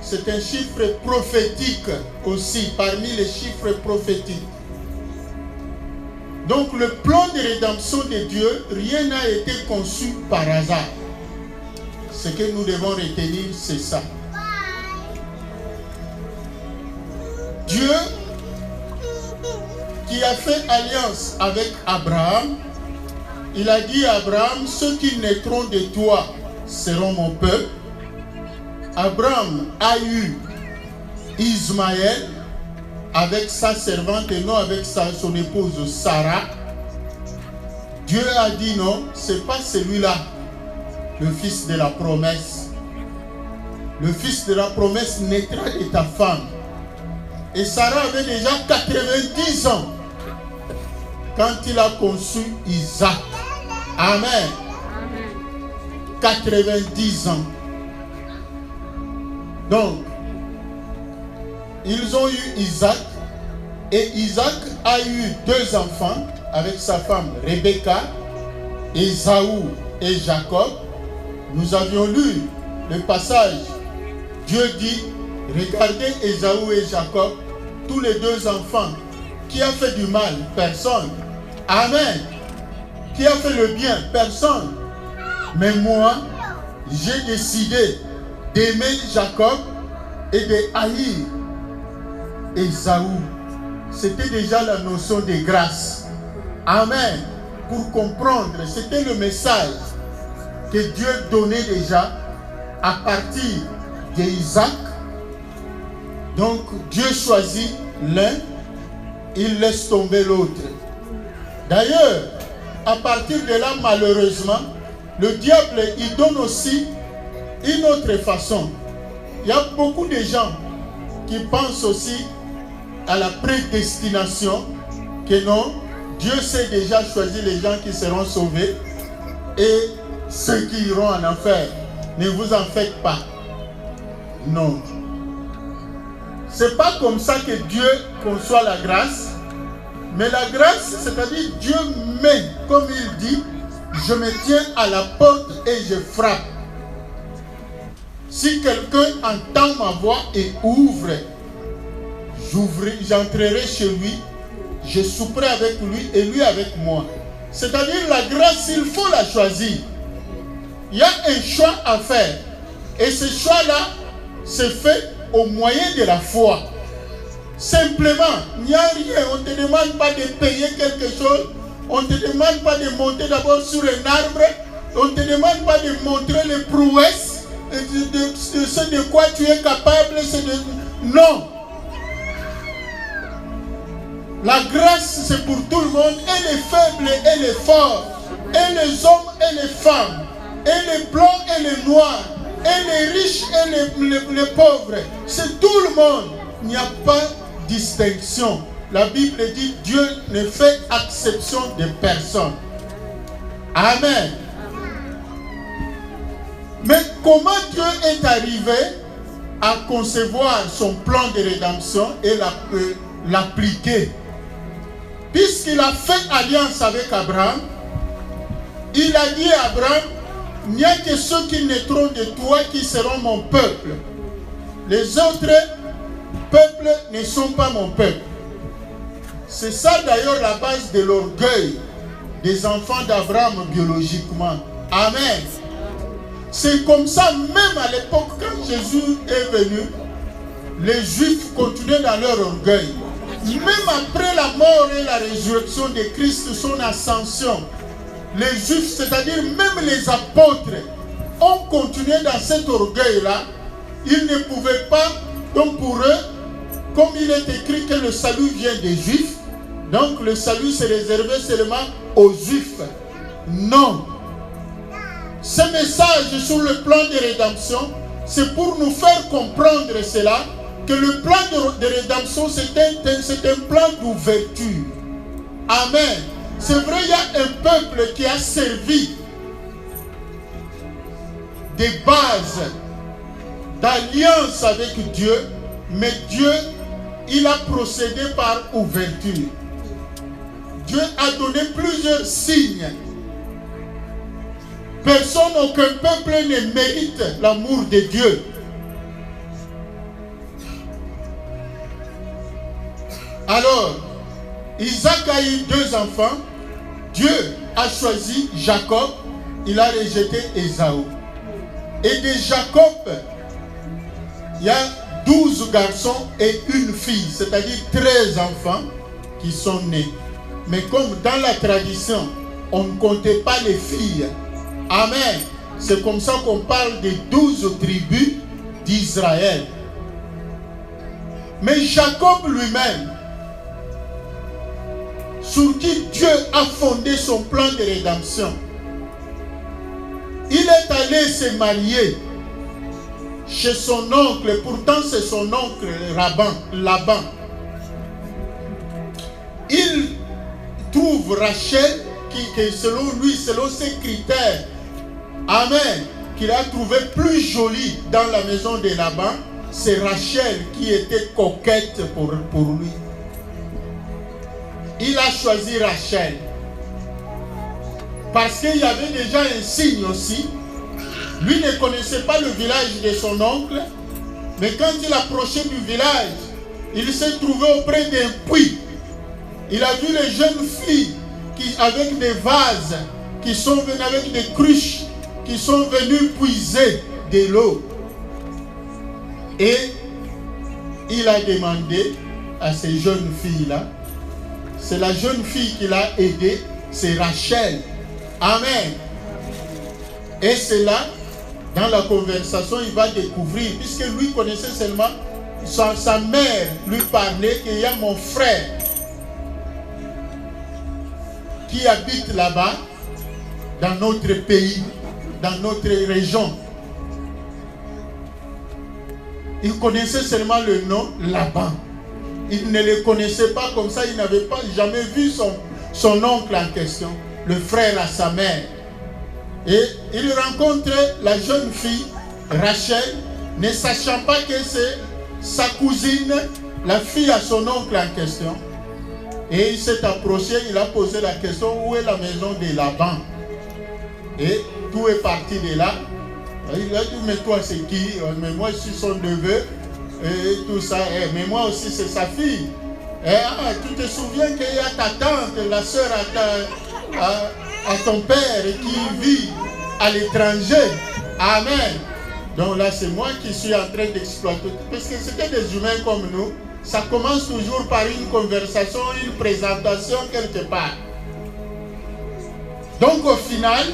C'est un chiffre prophétique aussi, parmi les chiffres prophétiques. Donc le plan de rédemption de Dieu, rien n'a été conçu par hasard. Ce que nous devons retenir, c'est ça. Dieu, qui a fait alliance avec Abraham, il a dit à Abraham, ceux qui naîtront de toi seront mon peuple. Abraham a eu Ismaël avec sa servante et non avec son épouse Sarah. Dieu a dit non, c'est pas celui-là, le fils de la promesse. Le fils de la promesse naîtra de ta femme. Et Sarah avait déjà 90 ans quand il a conçu Isaac. Amen. 90 ans. Donc, ils ont eu Isaac, et Isaac a eu 2 enfants avec sa femme Rebecca, Ésaü et Jacob. Nous avions lu le passage. Dieu dit, regardez Ésaü et Jacob, tous les 2 enfants. Qui a fait du mal? Personne. Amen. Qui a fait le bien? Personne. Mais moi, j'ai décidé d'aimer Jacob et de haïr Ésaü. c'était déjà la notion de grâce. Amen. Pour comprendre, c'était le message que Dieu donnait déjà à partir d'Isaac. Donc Dieu choisit l'un, il laisse tomber l'autre. D'ailleurs, à partir de là, malheureusement, le diable, il donne aussi une autre façon. Il y a beaucoup de gens qui pensent aussi à la prédestination, que non, Dieu sait déjà choisir les gens qui seront sauvés et ceux qui iront en enfer. Ne vous en faites pas. Non. C'est pas comme ça que Dieu conçoit la grâce. Mais la grâce, c'est-à-dire Dieu met, comme il dit, je me tiens à la porte et je frappe. Si quelqu'un entend ma voix et ouvre, j'entrerai chez lui, je souperai avec lui et lui avec moi. C'est-à-dire la grâce, il faut la choisir. Il y a un choix à faire. Et ce choix-là, c'est fait au moyen de la foi. Simplement, il n'y a rien. On ne te demande pas de payer quelque chose. On ne te demande pas de monter d'abord sur un arbre. On ne te demande pas de montrer les prouesses de ce de quoi tu es capable. Non. La grâce, c'est pour tout le monde. Et les faibles et les forts. Et les hommes et les femmes. Et les blancs et les noirs. Et les riches et les pauvres. C'est tout le monde. Il n'y a pas distinction. La Bible dit Dieu ne fait exception de personne. Amen. Mais comment Dieu est arrivé à concevoir son plan de rédemption et l'appliquer? Puisqu'il a fait alliance avec Abraham, il a dit à Abraham, il n'y a que ceux qui naîtront de toi qui seront mon peuple. Les autres peuples ne sont pas mon peuple. C'est ça d'ailleurs la base de l'orgueil des enfants d'Abraham biologiquement. Amen. C'est comme ça, même à l'époque quand Jésus est venu, les Juifs continuaient dans leur orgueil. Même après la mort et la résurrection de Christ, son ascension, les Juifs, c'est-à-dire même les apôtres, ont continué dans cet orgueil-là. Ils ne pouvaient pas, donc pour eux, comme il est écrit que le salut vient des Juifs, donc le salut s'est réservé seulement aux Juifs. Non. Ce message sur le plan de rédemption, c'est pour nous faire comprendre cela, que le plan de rédemption, c'est un plan d'ouverture. Amen. C'est vrai, il y a un peuple qui a servi des bases d'alliance avec Dieu, mais Dieu, il a procédé par ouverture. Dieu a donné plusieurs signes. Personne, aucun peuple ne mérite l'amour de Dieu. Alors, Isaac a eu 2 enfants. Dieu a choisi Jacob. Il a rejeté Ésaü. Et de Jacob, il y a 12 garçons et une fille, c'est-à-dire 13 enfants qui sont nés. Mais comme dans la tradition, on ne comptait pas les filles. Amen. C'est comme ça qu'on parle des 12 tribus d'Israël. Mais Jacob lui-même, sur qui Dieu a fondé son plan de rédemption, il est allé se marier chez son oncle. Pourtant c'est son oncle Laban. Il trouve Rachel qui selon lui, selon ses critères, amen, qu'il a trouvé plus jolie dans la maison de Laban. C'est Rachel qui était coquette pour lui. Il a choisi Rachel parce qu'il y avait déjà un signe aussi. Lui ne connaissait pas le village de son oncle, mais quand il approchait du village, il s'est trouvé auprès d'un puits. Il a vu les jeunes filles avec des vases, qui sont venues avec des cruches, qui sont venues puiser de l'eau. Et il a demandé à ces jeunes filles-là. C'est la jeune fille qui l'a aidé, c'est Rachel. Amen. Et c'est là, dans la conversation, il va découvrir, puisque lui connaissait seulement, sa mère lui parlait qu'il y a mon frère qui habite là-bas, dans notre pays, dans notre région. Il connaissait seulement le nom Laban. Il ne le connaissait pas comme ça, il n'avait pas jamais vu son oncle en question, le frère à sa mère. Et il rencontre la jeune fille, Rachel, ne sachant pas que c'est sa cousine, la fille à son oncle en question. Et il s'est approché, il a posé la question, où est la maison de Laban? Et tout est parti de là. Il a dit, mais toi c'est qui? Mais moi je suis son neveu. Et tout ça. Mais moi aussi c'est sa fille. Et, tu te souviens qu'il y a ta tante, la soeur à ton père qui vit à l'étranger. Amen. Donc là c'est moi qui suis en train d'exploiter. Parce que c'était des humains comme nous. Ça commence toujours par une conversation, une présentation quelque part. Donc au final,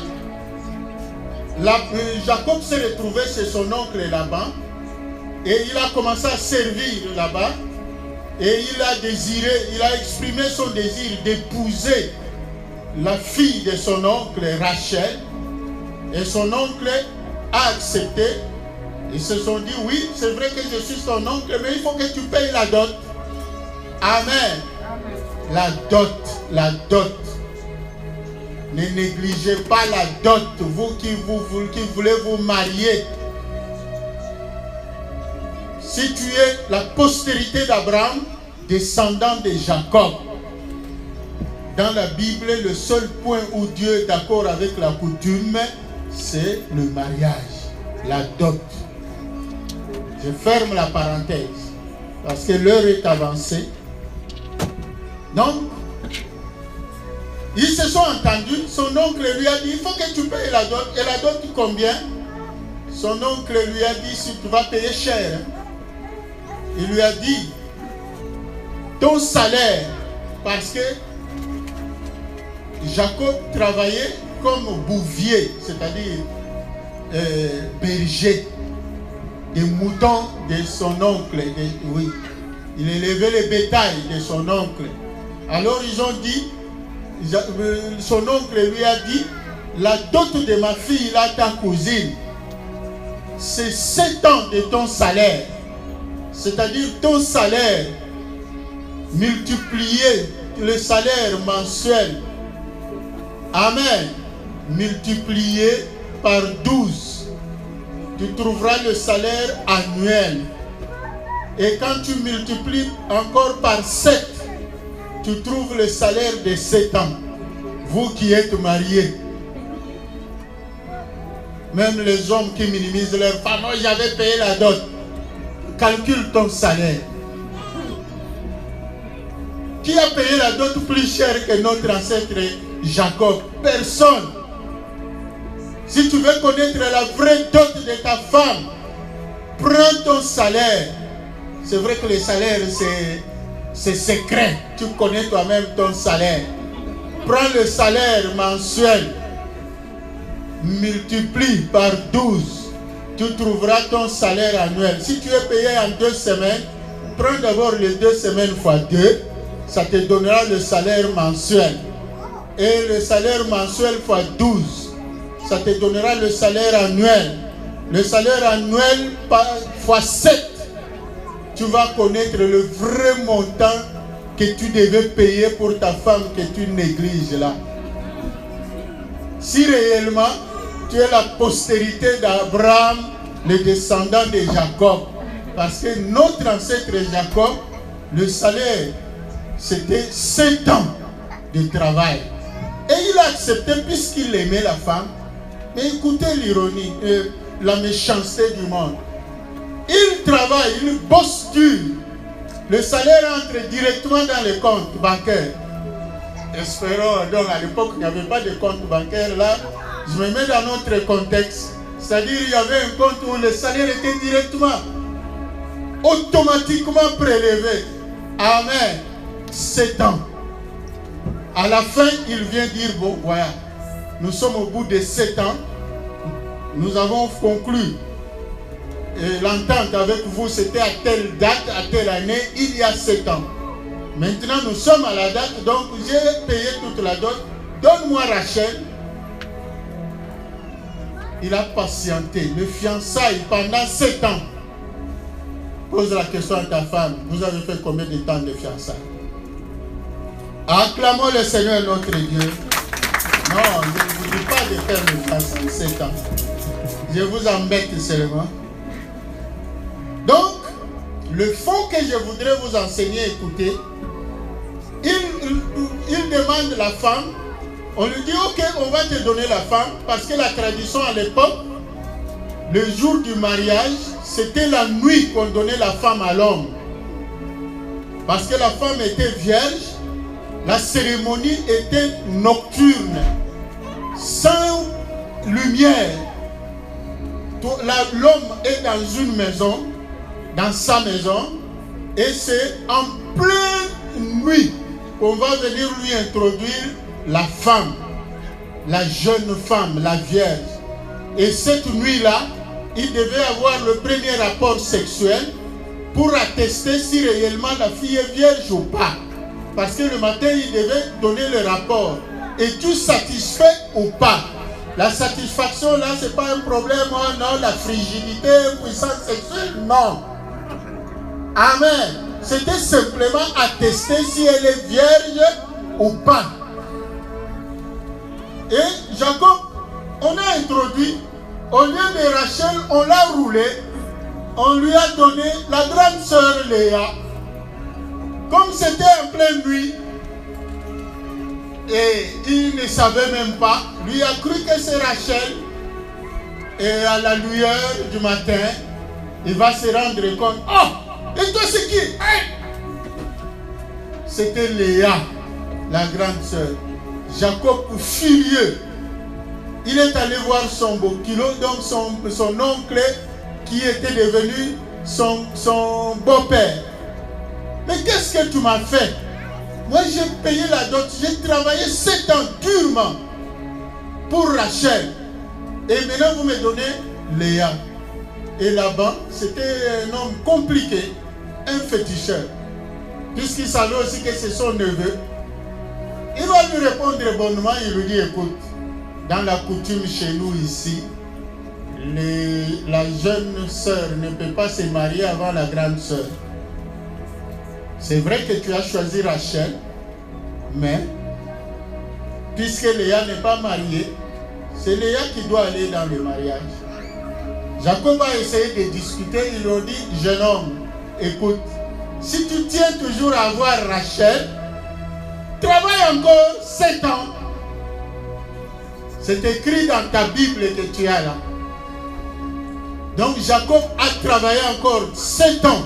Jacob s'est retrouvé chez son oncle Laban et il a commencé à servir là-bas et il a exprimé son désir d'épouser la fille de son oncle Rachel et son oncle a accepté. Ils se sont dit, oui, c'est vrai que je suis ton oncle, mais il faut que tu payes la dot. Amen. La dot. Ne négligez pas la dot, vous qui voulez vous marier. Si tu es la postérité d'Abraham, descendant de Jacob, dans la Bible, le seul point où Dieu est d'accord avec la coutume, c'est le mariage, la dot. Je ferme la parenthèse, parce que l'heure est avancée. Donc, ils se sont entendus. Son oncle lui a dit, il faut que tu payes la dot. Et la dot combien? Son oncle lui a dit, si tu vas payer cher. Il lui a dit, ton salaire, parce que Jacob travaillait comme bouvier, c'est-à-dire berger des moutons de son oncle. Oui, il élevait le bétail de son oncle. Alors ils ont dit, son oncle lui a dit, la dot de ma fille, là, ta cousine, c'est 7 ans de ton salaire. C'est-à-dire ton salaire multiplié, le salaire mensuel. Amen. Multiplié par 12. Tu trouveras le salaire annuel. Et quand tu multiplies encore par 7, tu trouves le salaire de 7 ans. Vous qui êtes mariés. Même les hommes qui minimisent leur femme, moi j'avais payé la dot. Calcule ton salaire. Qui a payé la dot plus cher que notre ancêtre Jacob? Personne. Si tu veux connaître la vraie dot de ta femme, prends ton salaire. C'est vrai que le salaire c'est secret. Tu connais toi-même ton salaire. Prends le salaire mensuel, multiplie par 12. Tu trouveras ton salaire annuel. Si tu es payé en 2 semaines, prends d'abord les 2 semaines fois 2. Ça te donnera le salaire mensuel. Et le salaire mensuel fois 12, ça te donnera le salaire annuel. Le salaire annuel fois 7, tu vas connaître le vrai montant que tu devais payer pour ta femme que tu négliges là. Si réellement tu es la postérité d'Abraham, le descendant de Jacob, parce que notre ancêtre Jacob, le salaire, c'était 7 ans de travail. Et il a accepté puisqu'il aimait la femme. Mais écoutez l'ironie, la méchanceté du monde. Il travaille, il bosse dur. Le salaire entre directement dans les comptes bancaires. Espérons, donc à l'époque, il n'y avait pas de compte bancaire. Là, je me mets dans notre contexte. C'est-à-dire, il y avait un compte où le salaire était directement, automatiquement prélevé. Amen. 7 ans. À la fin, il vient dire, bon, voilà, nous sommes au bout de 7 ans. Nous avons conclu. Et l'entente avec vous, c'était à telle date, à telle année, il y a 7 ans. Maintenant, nous sommes à la date, donc j'ai payé toute la dot. Donne-moi Rachel. Il a patienté. Le fiançailles pendant 7 ans. Pose la question à ta femme. Vous avez fait combien de temps de fiançailles? Acclamons le Seigneur notre Dieu. Non, je ne vous dis pas de faire le fiançailles 7 ans. Je vous embête seulement. Donc, le fond que je voudrais vous enseigner, écoutez, il demande la femme, on lui dit, ok, on va te donner la femme, parce que la tradition à l'époque, le jour du mariage, c'était la nuit qu'on donnait la femme à l'homme. Parce que la femme était vierge, la cérémonie était nocturne, sans lumière. L'homme est dans une maison, dans sa maison, et c'est en pleine nuit qu'on va venir lui introduire la femme, la jeune femme, la vierge. Et cette nuit-là, il devait avoir le premier rapport sexuel pour attester si réellement la fille est vierge ou pas. Parce que le matin, il devait donner le rapport. Es-tu satisfait ou pas? La satisfaction là, c'est pas un problème, oh non, la frigidité, puissance sexuelle, non. Amen. C'était simplement attester si elle est vierge ou pas. Et Jacob, on a introduit, au lieu de Rachel, on l'a roulé, on lui a donné la grande sœur Léa. Comme c'était en pleine nuit, et il ne savait même pas, lui a cru que c'est Rachel, et à la lueur du matin, il va se rendre compte, oh, et toi c'est qui? C'était Léa, la grande sœur. Jacob, furieux, il est allé voir son beau kilo, donc son oncle qui était devenu son beau-père. Mais qu'est-ce que tu m'as fait? Moi j'ai payé la dot, j'ai travaillé 7 ans durement pour Rachel. Et maintenant vous me donnez Léa. Et là-bas, c'était un homme compliqué, un féticheur. Puisqu'il savait aussi que c'est son neveu. Il va lui répondre bonnement, il lui dit, écoute, dans la coutume chez nous ici, la jeune sœur ne peut pas se marier avant la grande sœur. C'est vrai que tu as choisi Rachel, mais puisque Léa n'est pas mariée, c'est Léa qui doit aller dans le mariage. Jacob a essayé de discuter, il lui dit, jeune homme, écoute, si tu tiens toujours à avoir Rachel, travaille encore 7 ans. C'est écrit dans ta Bible que tu as là. Donc Jacob a travaillé encore 7 ans.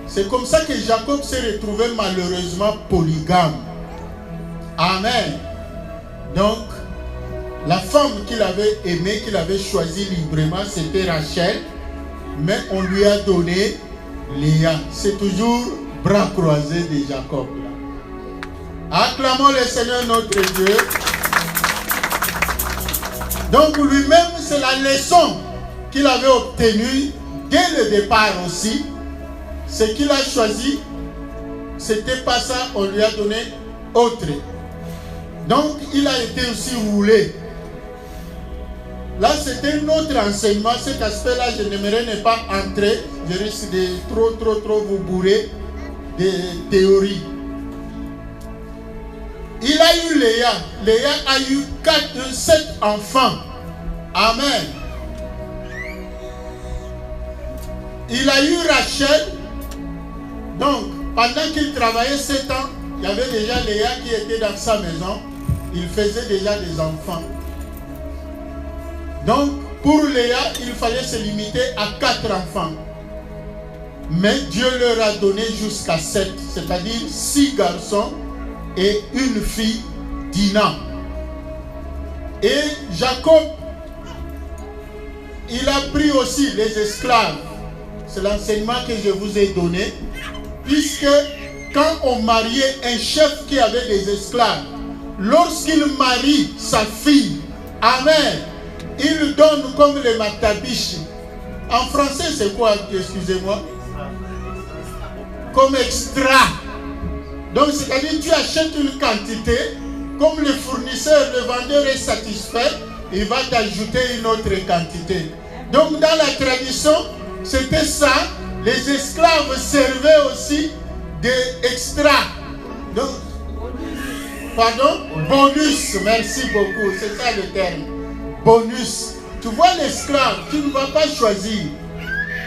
C'est comme ça que Jacob s'est retrouvé malheureusement polygame. Amen. Donc, la femme qu'il avait aimée, qu'il avait choisie librement, c'était Rachel. Mais on lui a donné Léa. C'est toujours bras croisés de Jacob. Acclamons le Seigneur notre Dieu. Donc lui-même, c'est la leçon qu'il avait obtenue dès le départ aussi. Ce qu'il a choisi, c'était pas ça, on lui a donné autre. Donc il a été aussi roulé. Là, c'était notre enseignement. Cet aspect-là, je n'aimerais ne pas entrer. Je risque de trop vous bourrer de théories. Il a eu Léa. Léa a eu 7 enfants. Amen. Il a eu Rachel. Donc, pendant qu'il travaillait 7 ans, il y avait déjà Léa qui était dans sa maison. Il faisait déjà des enfants. Donc, pour Léa, il fallait se limiter à 4 enfants. Mais Dieu leur a donné jusqu'à 7, c'est-à-dire 6 garçons et une fille, Dina. Et Jacob, il a pris aussi les esclaves. C'est l'enseignement que je vous ai donné. puisque quand on mariait un chef qui avait des esclaves, lorsqu'il marie sa fille, amen, il donne comme les matabiches. En français, c'est quoi, excusez-moi? Comme extra. Donc, c'est-à-dire tu achètes une quantité, comme le fournisseur, le vendeur est satisfait, il va t'ajouter une autre quantité. Donc, dans la tradition, c'était ça. Les esclaves servaient aussi des extras. Donc, pardon? Bonus, merci beaucoup, c'est ça le terme. Bonus. Tu vois l'esclave, tu ne vas pas choisir.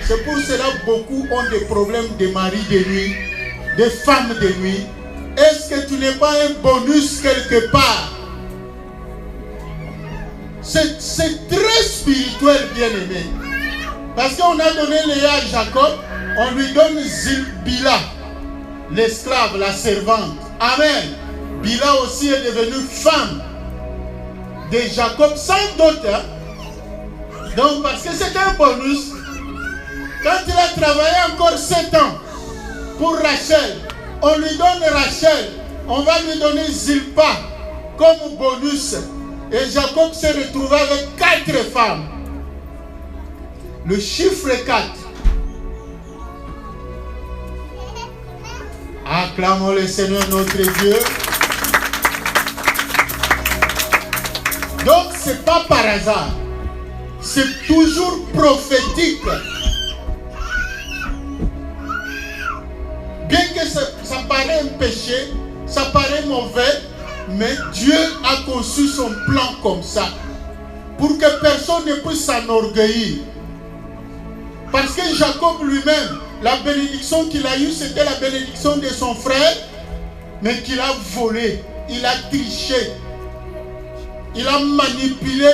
C'est pour cela que beaucoup ont des problèmes de mari de nuit, de femmes de nuit. Est-ce que tu n'es pas un bonus quelque part? C'est très spirituel, bien-aimé. Parce qu'on a donné Léa à Jacob, on lui donne Bila, l'esclave, la servante. Amen. Bila aussi est devenue femme de Jacob, sans doute. Hein? Donc, parce que c'est un bonus. Quand il a travaillé encore 7 ans pour Rachel, on lui donne Rachel, on va lui donner Zilpa comme bonus. Et Jacob s'est retrouvé avec 4 femmes. Le chiffre 4. Acclamons le Seigneur notre Dieu. Donc, ce n'est pas par hasard. C'est toujours prophétique. Bien que ça paraît un péché, ça paraît mauvais, mais Dieu a conçu son plan comme ça. Pour que personne ne puisse s'enorgueillir. Parce que Jacob lui-même, la bénédiction qu'il a eue, c'était la bénédiction de son frère, mais qu'il a volé, il a triché. Il a manipulé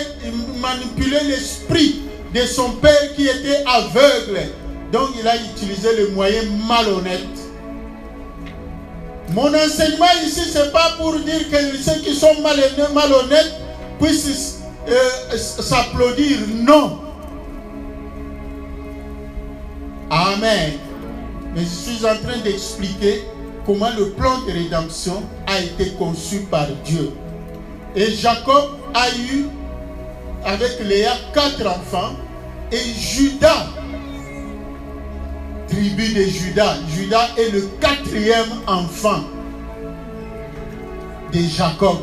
l'esprit de son père qui était aveugle. Donc il a utilisé le moyen malhonnête. Mon enseignement ici, ce n'est pas pour dire que ceux qui sont malhonnêtes puissent s'applaudir. Non. Amen. Mais je suis en train d'expliquer comment le plan de rédemption a été conçu par Dieu. Et Jacob a eu, avec Léa, 4 enfants. Et Judas, tribu de Judas. Judas est le 4e enfant de Jacob.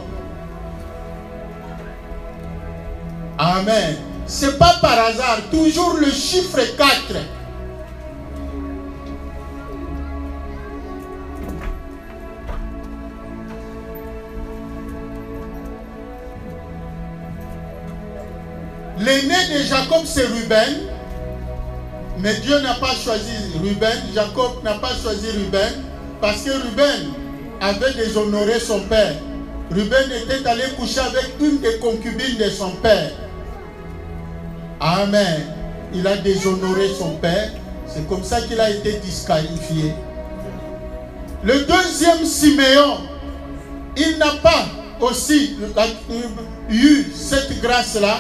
Amen. Ce n'est pas par hasard. Toujours le chiffre 4. L'aîné de Jacob, c'est Ruben. Mais Dieu n'a pas choisi Ruben. Jacob n'a pas choisi Ruben. Parce que Ruben avait déshonoré son père. Ruben était allé coucher avec une des concubines de son père. Amen. Il a déshonoré son père. C'est comme ça qu'il a été disqualifié. Le 2e, Siméon, il n'a pas aussi eu cette grâce-là.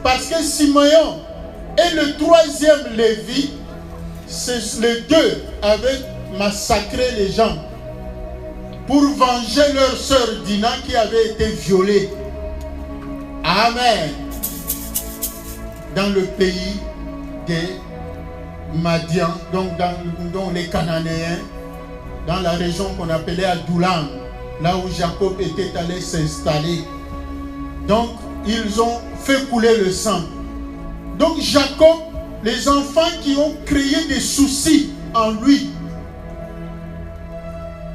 Parce que Siméon et le 3e Lévi, les 2 avaient massacré les gens pour venger leur sœur Dina qui avait été violée. Amen. Dans le pays des Madian, donc dans les Cananéens, dans la région qu'on appelait Adoulam, là où Jacob était allé s'installer. Donc, ils ont fait couler le sang. Donc Jacob, les enfants qui ont créé des soucis en lui.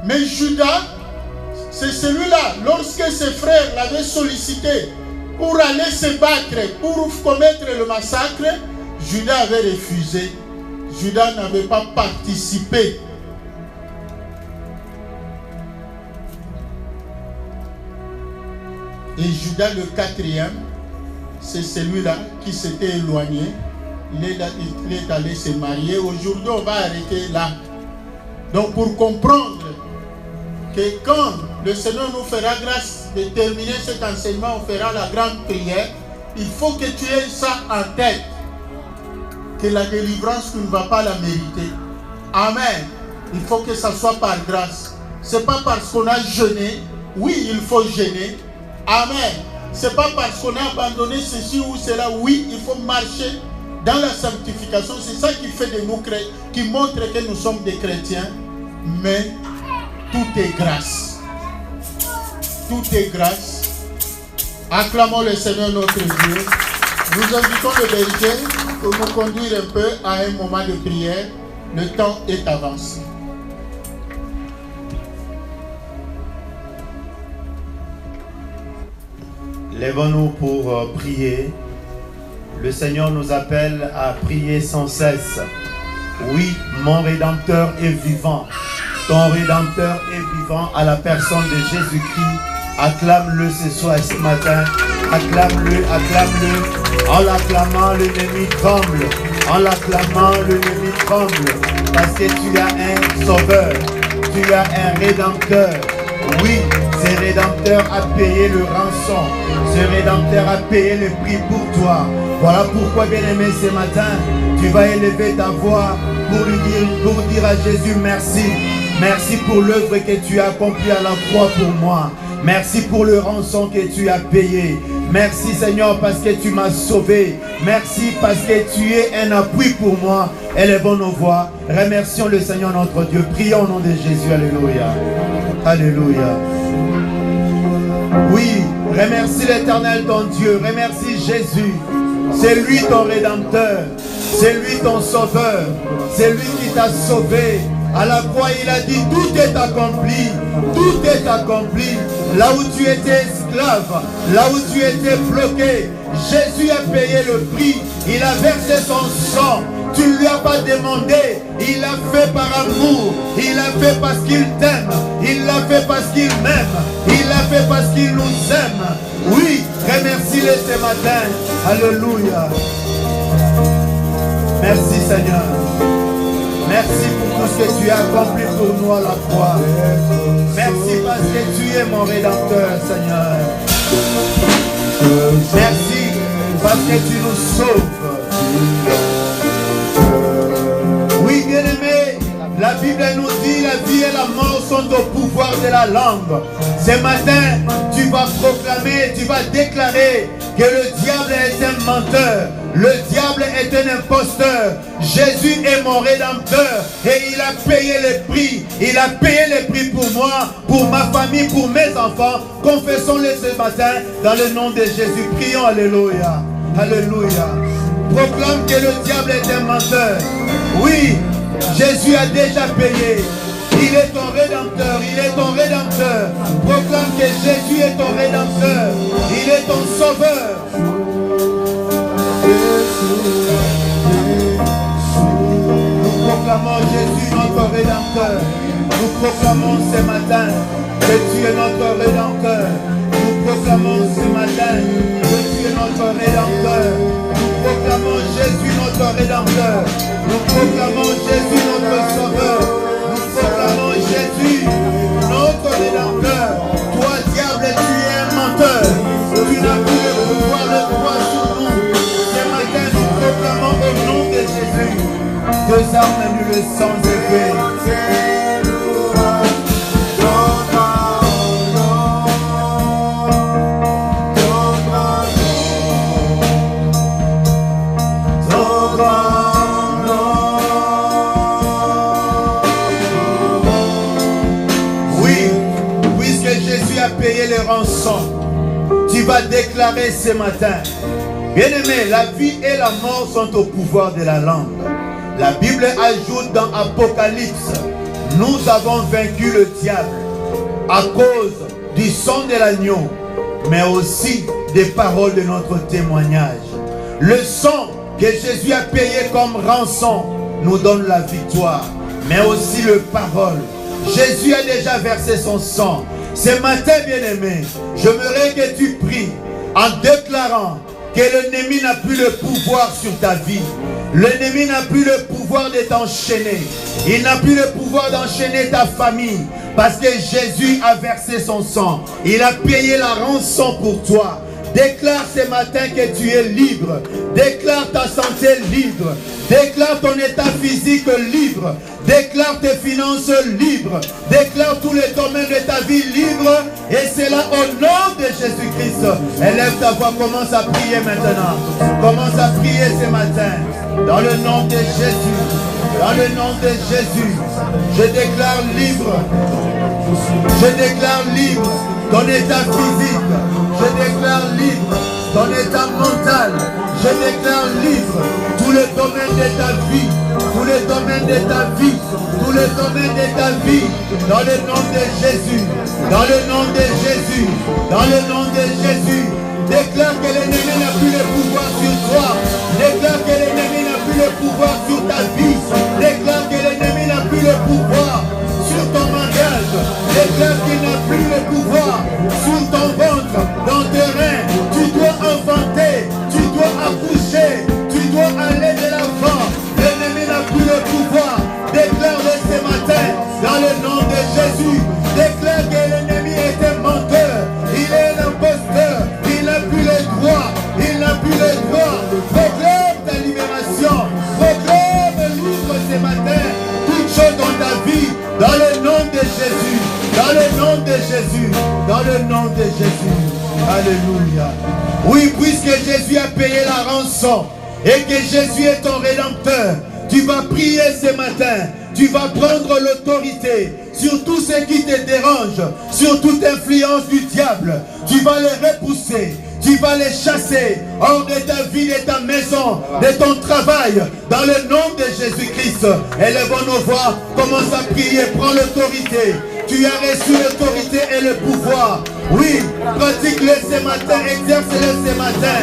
Mais Judas, c'est celui-là, lorsque ses frères l'avaient sollicité pour aller se battre, pour commettre le massacre, Judas avait refusé. Judas n'avait pas participé. Et Judas, le 4e, c'est celui-là qui s'était éloigné. Il est allé se marier. Aujourd'hui, on va arrêter là. Donc, pour comprendre que quand le Seigneur nous fera grâce de terminer cet enseignement, on fera la grande prière. Il faut que tu aies ça en tête. Que la délivrance, tu ne vas pas la mériter. Amen. il faut que ça soit par grâce. C'est pas parce qu'on a jeûné. Oui, il faut jeûner. Amen. C'est pas parce qu'on a abandonné ceci ou cela. Oui, il faut marcher dans la sanctification. C'est ça qui fait de nous, qui montre que nous sommes des chrétiens. Mais tout est grâce. Tout est grâce. Acclamons le Seigneur notre Dieu. Nous invitons le berger pour nous conduire un peu à un moment de prière. Le temps est avancé. Lèvons-nous pour prier. Le Seigneur nous appelle à prier sans cesse. Oui, mon Rédempteur est vivant. Ton Rédempteur est vivant à la personne de Jésus-Christ. Acclame-le ce soir et ce matin. Acclame-le, acclame-le. En l'acclamant, l'ennemi tremble. En l'acclamant, l'ennemi tremble. Parce que tu as un sauveur. Tu as un Rédempteur. Oui, ce Rédempteur a payé le rançon. Ce Rédempteur a payé le prix pour toi. Voilà pourquoi, bien-aimé, ce matin, tu vas élever ta voix pour dire à Jésus merci. Merci pour l'œuvre que tu as accomplie à la croix pour moi. Merci pour le rançon que tu as payé. Merci Seigneur parce que tu m'as sauvé. Merci parce que tu es un appui pour moi. Élevons nos voix. Remercions le Seigneur notre Dieu. Prions au nom de Jésus. Alléluia. Alléluia. Oui, remercie l'Éternel ton Dieu. Remercie Jésus. C'est lui ton Rédempteur. C'est lui ton Sauveur. C'est lui qui t'a sauvé. À la croix, il a dit, tout est accompli. Tout est accompli. Là où tu étais esclave, là où tu étais bloqué, Jésus a payé le prix. Il a versé son sang. Tu ne lui as pas demandé. Il l'a fait par amour. Il l'a fait parce qu'il t'aime. Il l'a fait parce qu'il m'aime. Il l'a fait parce qu'il nous aime. Oui, remercie-le ce matin. Alléluia. Merci Seigneur. Merci pour tout ce que tu as accompli pour nous à la croix. Merci parce que tu es mon Rédempteur, Seigneur. Merci parce que tu nous sauves. Oui, bien-aimé, la Bible nous dit la vie et la mort sont au pouvoir de la langue. Ce matin, tu vas proclamer, tu vas déclarer que le diable est un menteur. Le diable est un imposteur. Jésus est mon Rédempteur et il a payé le prix. Il a payé le prix pour moi, pour ma famille, pour mes enfants. Confessons-le ce matin dans le nom de Jésus. Prions, alléluia. Alléluia. Proclame que le diable est un menteur. Oui, Jésus a déjà payé. Il est ton Rédempteur, il est ton Rédempteur. Proclame que Jésus est ton Rédempteur. Il est ton Sauveur. Nous proclamons Jésus notre Rédempteur. Nous proclamons ce matin que tu es notre Rédempteur. Nous proclamons ce matin que tu es notre Rédempteur. Nous proclamons Jésus notre Rédempteur. Nous proclamons Jésus notre Sauveur. Nous proclamons Jésus notre Rédempteur. Toi diable, tu es un menteur. Tu n'as plus le pouvoir de toi sur nous. Ce matin nous proclamons au nom de Jésus. Deux armes nulles sans effet. Payer les rançons. Tu vas déclarer ce matin. Bien-aimé, la vie et la mort sont au pouvoir de la langue. La Bible ajoute dans Apocalypse, nous avons vaincu le diable à cause du sang de l'agneau, mais aussi des paroles de notre témoignage. Le sang que Jésus a payé comme rançon nous donne la victoire, mais aussi le parole. Jésus a déjà versé son sang. Ce matin, bien-aimé, j'aimerais que tu pries en déclarant que l'ennemi n'a plus le pouvoir sur ta vie. L'ennemi n'a plus le pouvoir de t'enchaîner. Il n'a plus le pouvoir d'enchaîner ta famille. Parce que Jésus a versé son sang. Il a payé la rançon pour toi. Déclare ce matin que tu es libre. Déclare ta santé libre. Déclare ton état physique libre. Déclare tes finances libres. Déclare tous les domaines de ta vie libre. Et c'est là au nom de Jésus-Christ. Élève ta voix, commence à prier maintenant. Commence à prier ce matin. Dans le nom de Jésus. Dans le nom de Jésus. Je déclare libre. Je déclare libre ton état physique. Je déclare libre ton état mental. Je déclare libre tous les domaines de ta vie. Tous les domaines de ta vie. Tous les domaines de ta vie. Dans le nom de Jésus. Dans le nom de Jésus. Dans le nom de Jésus. Déclare que l'ennemi n'a plus le pouvoir sur toi. Déclare que l'ennemi n'a plus le pouvoir sur ta vie. Déclare que l'ennemi n'a plus le pouvoir sur ton mariage. Déclare qu'il n'a plus le pouvoir sur ton ventre, dans tes reins. Tu dois enfanter, tu dois accoucher, tu dois aller de l'avant. L'ennemi n'a plus le pouvoir. Déclare-le ce matin dans le nom de Jésus. Déclare que l'ennemi est un menteur. Il est un imposteur. Il n'a plus le droit. Il n'a plus le droit. Proclame ta libération. Proclame libre ce matin. Toute chose dans ta vie. Dans le nom de Jésus. Dans le nom de Jésus. Dans le nom de Jésus. Alléluia. Oui, puisque Jésus a payé la rançon et que Jésus est ton rédempteur, tu vas prier ce matin. Tu vas prendre l'autorité sur tout ce qui te dérange, sur toute influence du diable. Tu vas les repousser. Tu vas les chasser hors de ta vie, de ta maison, de ton travail, dans le nom de Jésus-Christ. Élevons nos voix, commence à prier, prends l'autorité. Tu as reçu l'autorité et le pouvoir. Oui, pratique-le ce matin, exerce-le ce matin.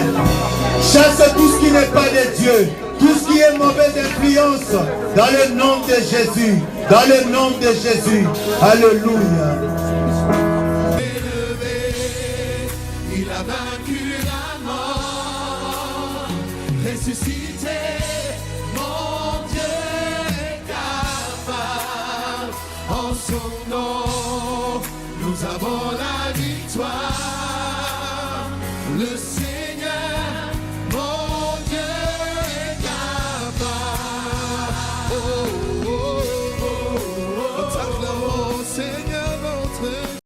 Chasse tout ce qui n'est pas de Dieu, tout ce qui est mauvaise influence, dans le nom de Jésus. Dans le nom de Jésus. Alléluia. Il a vaincu la mort, ressuscité, mon Dieu est capable. En son nom, nous avons la victoire. Le